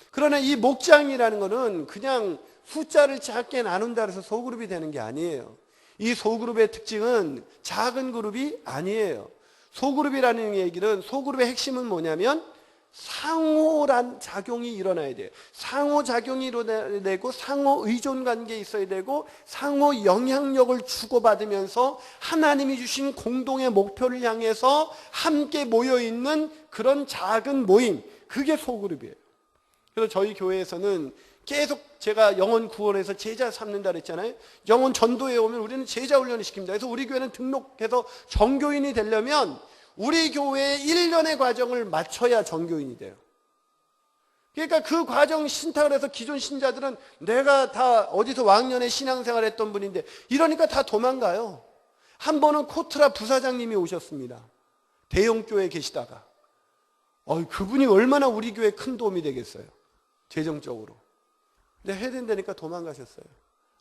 그러나 이 목장이라는 것은 그냥 숫자를 작게 나눈다 해서 소그룹이 되는 게 아니에요. 이 소그룹의 특징은 작은 그룹이 아니에요. 소그룹이라는 얘기는, 소그룹의 핵심은 뭐냐면 상호란 작용이 일어나야 돼요. 상호작용이 일어나야 되고 상호 의존 관계에 있어야 되고 상호 영향력을 주고받으면서 하나님이 주신 공동의 목표를 향해서 함께 모여있는 그런 작은 모임, 그게 소그룹이에요. 그래서 저희 교회에서는 계속, 제가 영혼 구원에서 제자 삼는다 그랬잖아요. 영혼 전도에 오면 우리는 제자 훈련을 시킵니다. 그래서 우리 교회는 등록해서 정교인이 되려면 우리 교회의 1년의 과정을 마쳐야 정교인이 돼요. 그러니까 그 과정 신탁을 해서 기존 신자들은 내가 다 어디서 왕년에 신앙생활 했던 분인데 이러니까 다 도망가요. 한 번은 코트라 부사장님이 오셨습니다. 대형교회에 계시다가 그분이 얼마나 우리 교회에 큰 도움이 되겠어요, 재정적으로. 근데 해야 된다니까 도망가셨어요.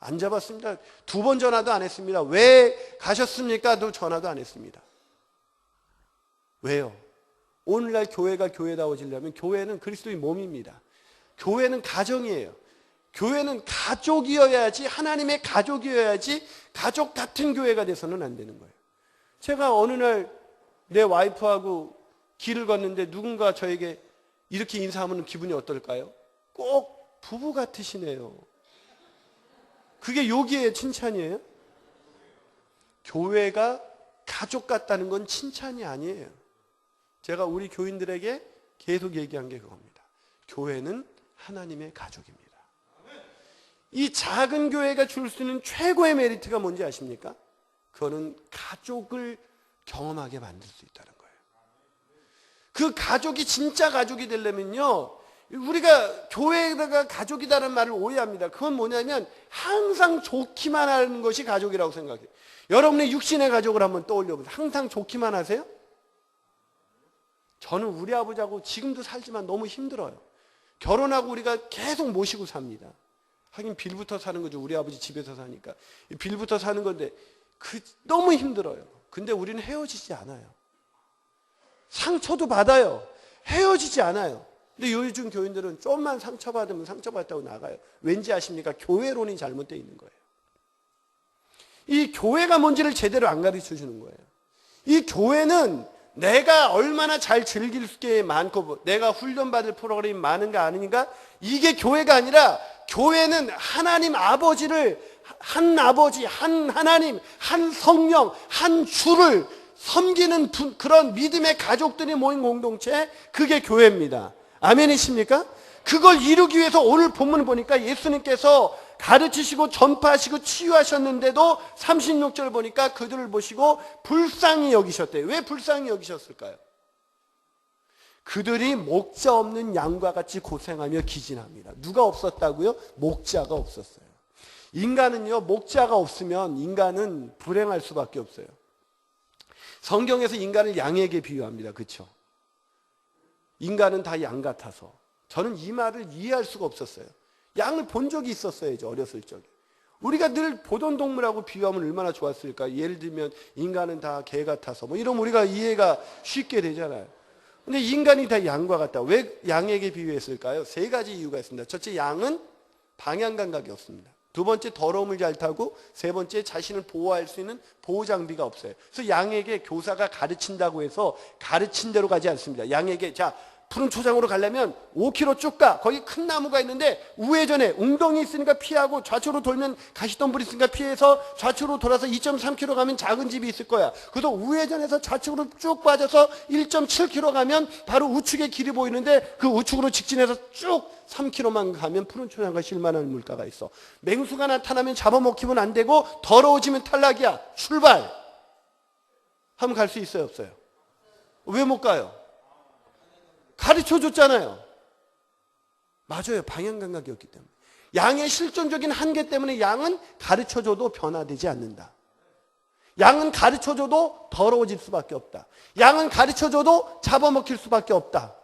안 잡았습니다. 2번 전화도 안 했습니다. 왜 가셨습니까? 또 전화도 안 했습니다. 왜요? 오늘날 교회가 교회다워지려면 교회는 그리스도의 몸입니다. 교회는 가정이에요. 교회는 가족이어야지, 하나님의 가족이어야지 가족 같은 교회가 돼서는 안 되는 거예요. 제가 어느 날 내 와이프하고 길을 걷는데 누군가 저에게 이렇게 인사하면 기분이 어떨까요? 꼭 부부 같으시네요. 그게 욕이에요, 칭찬이에요? 교회가 가족 같다는 건 칭찬이 아니에요. 제가 우리 교인들에게 계속 얘기한 게 그겁니다. 교회는 하나님의 가족입니다. 이 작은 교회가 줄 수 있는 최고의 메리트가 뭔지 아십니까? 그거는 가족을 경험하게 만들 수 있다는 거예요. 그 가족이 진짜 가족이 되려면요, 우리가 교회가 가족이다는 말을 오해합니다. 그건 뭐냐면 항상 좋기만 하는 것이 가족이라고 생각해요. 여러분의 육신의 가족을 한번 떠올려 보세요. 항상 좋기만 하세요? 저는 우리 아버지하고 지금도 살지만 너무 힘들어요. 결혼하고 우리가 계속 모시고 삽니다. 하긴 빌부터 사는 거죠. 우리 아버지 집에서 사니까 빌부터 사는 건데 너무 힘들어요. 근데 우리는 헤어지지 않아요. 상처도 받아요. 헤어지지 않아요. 근데 요즘 교인들은 좀만 상처받으면 상처받다고 나가요. 왠지 아십니까? 교회론이 잘못되어 있는 거예요. 이 교회가 뭔지를 제대로 안 가르쳐 주는 거예요. 이 교회는 내가 얼마나 잘 즐길 게 많고 내가 훈련받을 프로그램이 많은가 아닌가, 이게 교회가 아니라 교회는 하나님 아버지를, 한 아버지, 한 하나님, 한 성령, 한 주를 섬기는 그런 믿음의 가족들이 모인 공동체, 그게 교회입니다. 아멘이십니까? 그걸 이루기 위해서 오늘 본문을 보니까 예수님께서 가르치시고 전파하시고 치유하셨는데도 36절 보니까 그들을 보시고 불쌍히 여기셨대요. 왜 불쌍히 여기셨을까요? 그들이 목자 없는 양과 같이 고생하며 기진합니다. 누가 없었다고요? 목자가 없었어요. 인간은요, 목자가 없으면 인간은 불행할 수밖에 없어요. 성경에서 인간을 양에게 비유합니다. 그렇죠? 인간은 다 양 같아서. 저는 이 말을 이해할 수가 없었어요. 양을 본 적이 있었어야죠, 어렸을 적에. 우리가 늘 보던 동물하고 비유하면 얼마나 좋았을까. 예를 들면 인간은 다 개 같아서 뭐 이러면 우리가 이해가 쉽게 되잖아요. 근데 인간이 다 양과 같다. 왜 양에게 비유했을까요? 세 가지 이유가 있습니다. 첫째, 양은 방향 감각이 없습니다. 두 번째, 더러움을 잘 타고, 세 번째, 자신을 보호할 수 있는 보호 장비가 없어요. 그래서 양에게 교사가 가르친다고 해서 가르친 대로 가지 않습니다. 양에게 자, 푸른 초장으로 가려면 5km 쭉 가. 거기 큰 나무가 있는데 우회전에 웅덩이 있으니까 피하고, 좌측으로 돌면 가시덤불이 있으니까 피해서 좌측으로 돌아서 2.3km 가면 작은 집이 있을 거야. 그래서 우회전해서 좌측으로 쭉 빠져서 1.7km 가면 바로 우측의 길이 보이는데 그 우측으로 직진해서 쭉 3km만 가면 푸른 초장과 실만한 물가가 있어. 맹수가 나타나면 잡아먹히면 안 되고 더러워지면 탈락이야. 출발! 하면 갈 수 있어요, 없어요? 왜 못 가요? 가르쳐 줬잖아요. 맞아요. 방향 감각이 없기 때문에. 양의 실존적인 한계 때문에 양은 가르쳐 줘도 변화되지 않는다. 양은 가르쳐 줘도 더러워질 수밖에 없다. 양은 가르쳐 줘도 잡아먹힐 수밖에 없다.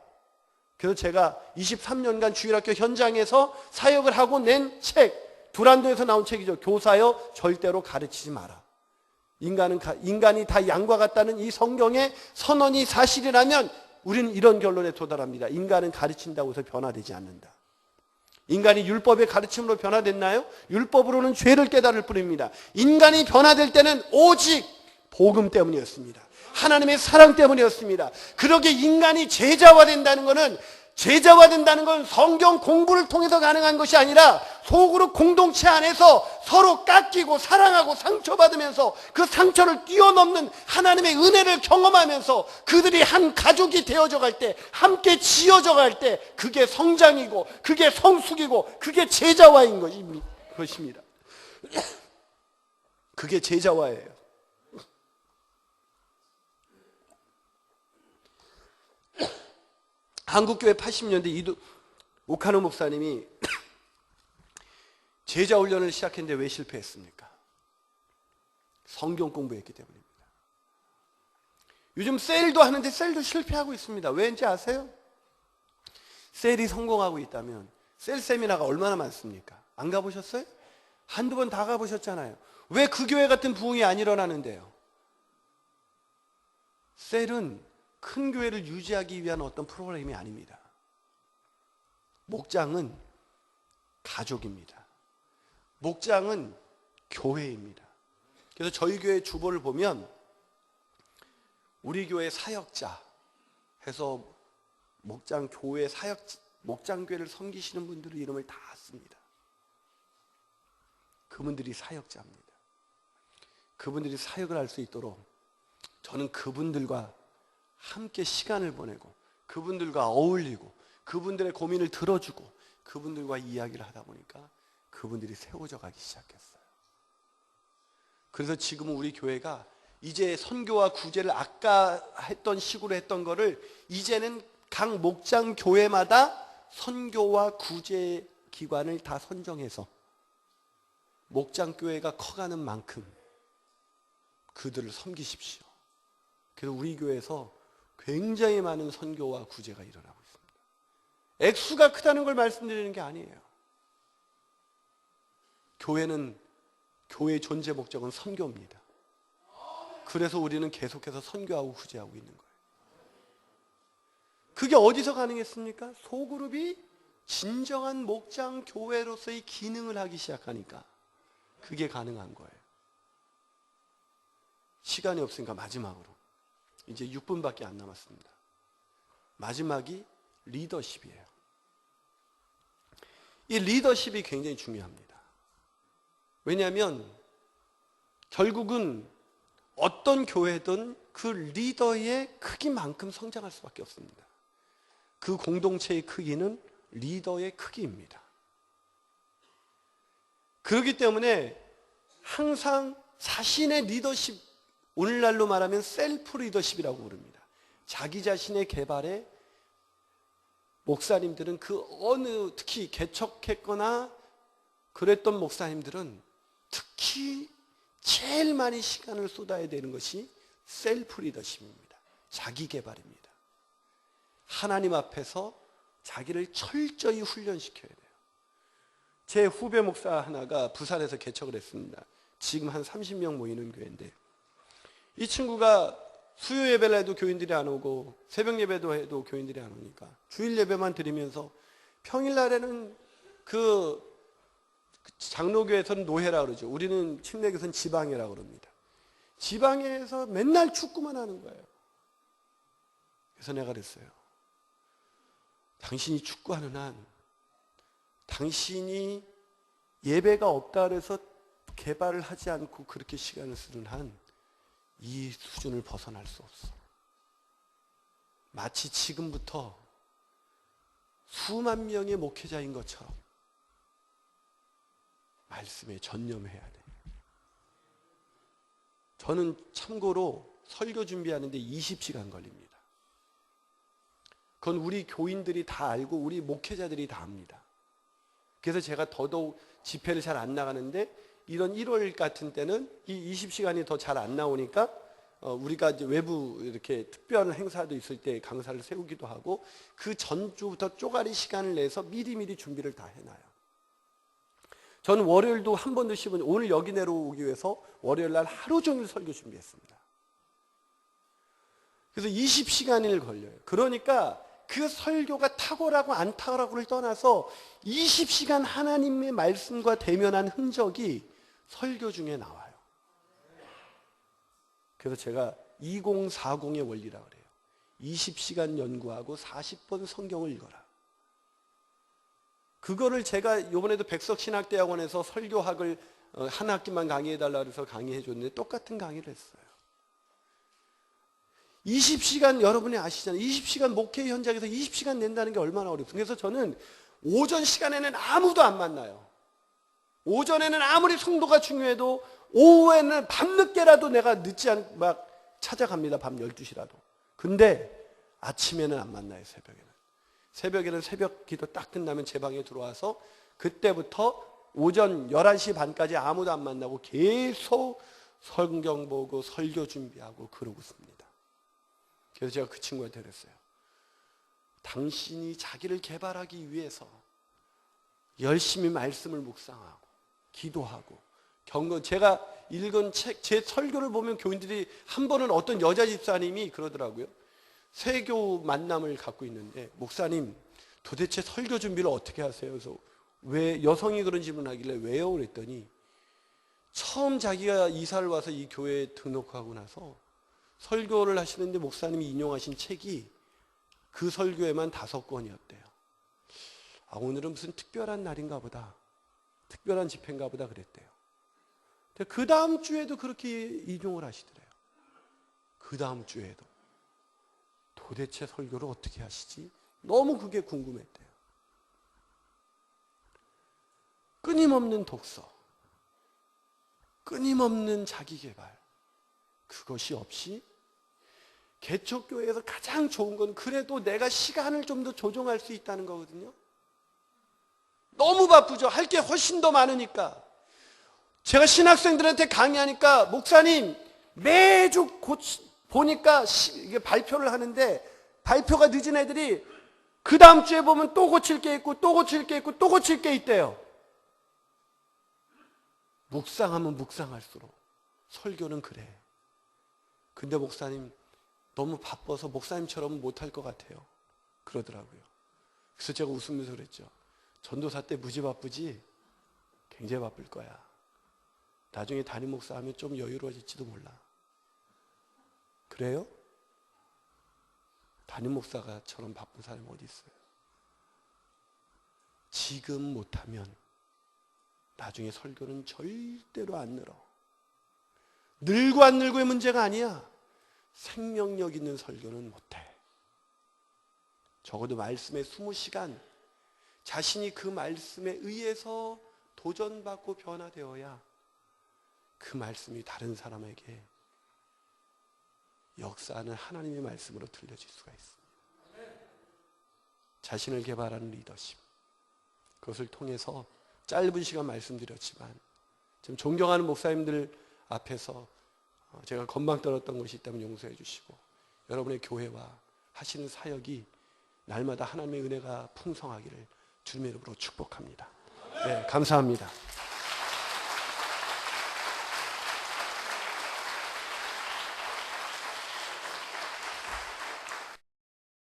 그래서 제가 23년간 주일학교 현장에서 사역을 하고 낸 책, 두란도에서 나온 책이죠. 교사여 절대로 가르치지 마라. 인간이 다 양과 같다는 이 성경의 선언이 사실이라면 우리는 이런 결론에 도달합니다. 인간은 가르친다고 해서 변화되지 않는다. 인간이 율법의 가르침으로 변화됐나요? 율법으로는 죄를 깨달을 뿐입니다. 인간이 변화될 때는 오직 복음 때문이었습니다. 하나님의 사랑 때문이었습니다. 그러게 인간이 제자화된다는 건 성경 공부를 통해서 가능한 것이 아니라 속으로 공동체 안에서 서로 깎이고 사랑하고 상처받으면서 그 상처를 뛰어넘는 하나님의 은혜를 경험하면서 그들이 한 가족이 되어져 갈 때, 함께 지어져 갈 때, 그게 성장이고 그게 성숙이고 그게 제자화인 것입니다. 그게 제자화예요. 한국교회 80년대 오카노 목사님이 제자훈련을 시작했는데 왜 실패했습니까? 성경 공부했기 때문입니다. 요즘 셀도 하는데 셀도 실패하고 있습니다. 왠지 아세요? 셀이 성공하고 있다면 셀 세미나가 얼마나 많습니까? 안 가보셨어요? 한두 번 다 가보셨잖아요. 왜 그 교회 같은 부흥이 안 일어나는데요? 셀은 큰 교회를 유지하기 위한 어떤 프로그램이 아닙니다. 목장은 가족입니다. 목장은 교회입니다. 그래서 저희 교회 주보를 보면 우리 교회 사역자 해서 목장교회를 섬기시는 분들의 이름을 다 씁니다. 그분들이 사역자입니다. 그분들이 사역을 할 수 있도록 저는 그분들과 함께 시간을 보내고 그분들과 어울리고 그분들의 고민을 들어주고 그분들과 이야기를 하다 보니까 그분들이 세워져 가기 시작했어요. 그래서 지금은 우리 교회가 이제 선교와 구제를 아까 했던 식으로 했던 거를 이제는 각 목장 교회마다 선교와 구제 기관을 다 선정해서 목장교회가 커가는 만큼 그들을 섬기십시오. 그래서 우리 교회에서 굉장히 많은 선교와 구제가 일어나고 있습니다. 액수가 크다는 걸 말씀드리는 게 아니에요. 교회의 존재 목적은 선교입니다. 그래서 우리는 계속해서 선교하고 구제하고 있는 거예요. 그게 어디서 가능했습니까? 소그룹이 진정한 목장 교회로서의 기능을 하기 시작하니까 그게 가능한 거예요. 시간이 없으니까 마지막으로 이제 6분밖에 안 남았습니다. 마지막이 리더십이에요. 이 리더십이 굉장히 중요합니다. 왜냐하면 결국은 어떤 교회든 그 리더의 크기만큼 성장할 수밖에 없습니다. 그 공동체의 크기는 리더의 크기입니다. 그렇기 때문에 항상 자신의 리더십, 오늘날로 말하면 셀프 리더십이라고 부릅니다. 자기 자신의 개발에 목사님들은 특히 개척했거나 그랬던 목사님들은 특히 제일 많이 시간을 쏟아야 되는 것이 셀프 리더십입니다. 자기 개발입니다. 하나님 앞에서 자기를 철저히 훈련시켜야 돼요. 제 후배 목사 하나가 부산에서 개척을 했습니다. 지금 한 30명 모이는 교회인데 이 친구가 수요 예배를 해도 교인들이 안 오고 새벽 예배도 해도 교인들이 안 오니까 주일 예배만 드리면서 평일날에는 그 장로교에서는 노회라 그러죠. 우리는 침례교에서는 지방회라 그럽니다. 지방회에서 맨날 축구만 하는 거예요. 그래서 내가 그랬어요. 당신이 축구하는 한 당신이 예배가 없다 그래서 개발을 하지 않고 그렇게 시간을 쓰는 한 이 수준을 벗어날 수 없어. 마치 지금부터 수만 명의 목회자인 것처럼 말씀에 전념해야 돼. 저는 참고로 설교 준비하는데 20시간 걸립니다. 그건 우리 교인들이 다 알고 우리 목회자들이 다 압니다. 그래서 제가 더더욱 집회를 잘 안 나가는데 이런 1월 같은 때는 이 20시간이 더 잘 안 나오니까 우리가 이제 외부 이렇게 특별한 행사도 있을 때 강사를 세우기도 하고 그 전주부터 쪼가리 시간을 내서 미리미리 준비를 다 해놔요. 저는 월요일도 한 번도 쉬면 오늘 여기 내려오기 위해서 월요일 날 하루 종일 설교 준비했습니다. 그래서 20시간을 걸려요. 그러니까 그 설교가 탁월하고 안 탁월하고를 떠나서 20시간 하나님의 말씀과 대면한 흔적이 설교 중에 나와요. 그래서 제가 2040의 원리라 그래요. 20시간 연구하고 40번 성경을 읽어라. 그거를 제가 이번에도 백석신학대학원에서 설교학을 한 학기만 강의해달라고 해서 강의해 줬는데 똑같은 강의를 했어요. 20시간 여러분이 아시잖아요. 20시간 목회 현장에서 20시간 낸다는 게 얼마나 어렵습니까? 그래서 저는 오전 시간에는 아무도 안 만나요. 오전에는 아무리 성도가 중요해도 오후에는 밤늦게라도 내가 늦지 않고 막 찾아갑니다. 밤 12시라도. 근데 아침에는 안 만나요. 새벽에는 새벽 기도 딱 끝나면 제 방에 들어와서 그때부터 오전 11시 반까지 아무도 안 만나고 계속 성경 보고 설교 준비하고 그러고 있습니다. 그래서 제가 그 친구한테 그랬어요. 당신이 자기를 개발하기 위해서 열심히 말씀을 묵상하고 기도하고 제가 읽은 책, 제 설교를 보면 교인들이 한 번은 어떤 여자 집사님이 그러더라고요. 세교 만남을 갖고 있는데 목사님 도대체 설교 준비를 어떻게 하세요? 그래서 왜 여성이 그런 질문하길래 왜요? 그랬더니 처음 자기가 이사를 와서 이 교회에 등록하고 나서 설교를 하시는데 목사님이 인용하신 책이 그 설교에만 5권이었대요. 아, 오늘은 무슨 특별한 날인가 보다. 특별한 집회인가 보다 그랬대요. 그 다음 주에도 그렇게 인용을 하시더래요. 그 다음 주에도. 도대체 설교를 어떻게 하시지? 너무 그게 궁금했대요. 끊임없는 독서, 끊임없는 자기개발, 그것이 없이 개척교회에서 가장 좋은 건 그래도 내가 시간을 좀 더 조정할 수 있다는 거거든요. 너무 바쁘죠. 할 게 훨씬 더 많으니까. 제가 신학생들한테 강의하니까 목사님 매주 보니까 이게 발표를 하는데 발표가 늦은 애들이 그 다음 주에 보면 또 고칠 게 있고 또 고칠 게 있고 또 고칠 게 있대요. 묵상하면 묵상할수록 설교는 그래. 근데 목사님 너무 바빠서 목사님처럼 못할 것 같아요. 그러더라고요. 그래서 제가 웃으면서 그랬죠. 전도사 때 무지 바쁘지? 굉장히 바쁠 거야. 나중에 담임 목사 하면 좀 여유로워질지도 몰라. 그래요? 담임 목사가처럼 바쁜 사람이 어디 있어요? 지금 못하면 나중에 설교는 절대로 안 늘어. 늘고 안 늘고의 문제가 아니야. 생명력 있는 설교는 못해. 적어도 말씀의 20시간 자신이 그 말씀에 의해서 도전받고 변화되어야 그 말씀이 다른 사람에게 역사하는 하나님의 말씀으로 들려질 수가 있습니다. 자신을 개발하는 리더십, 그것을 통해서 짧은 시간 말씀드렸지만 좀 존경하는 목사님들 앞에서 제가 건방 떨었던 것이 있다면 용서해 주시고 여러분의 교회와 하시는 사역이 날마다 하나님의 은혜가 풍성하기를 주님의 이름으로 축복합니다. 네, 감사합니다.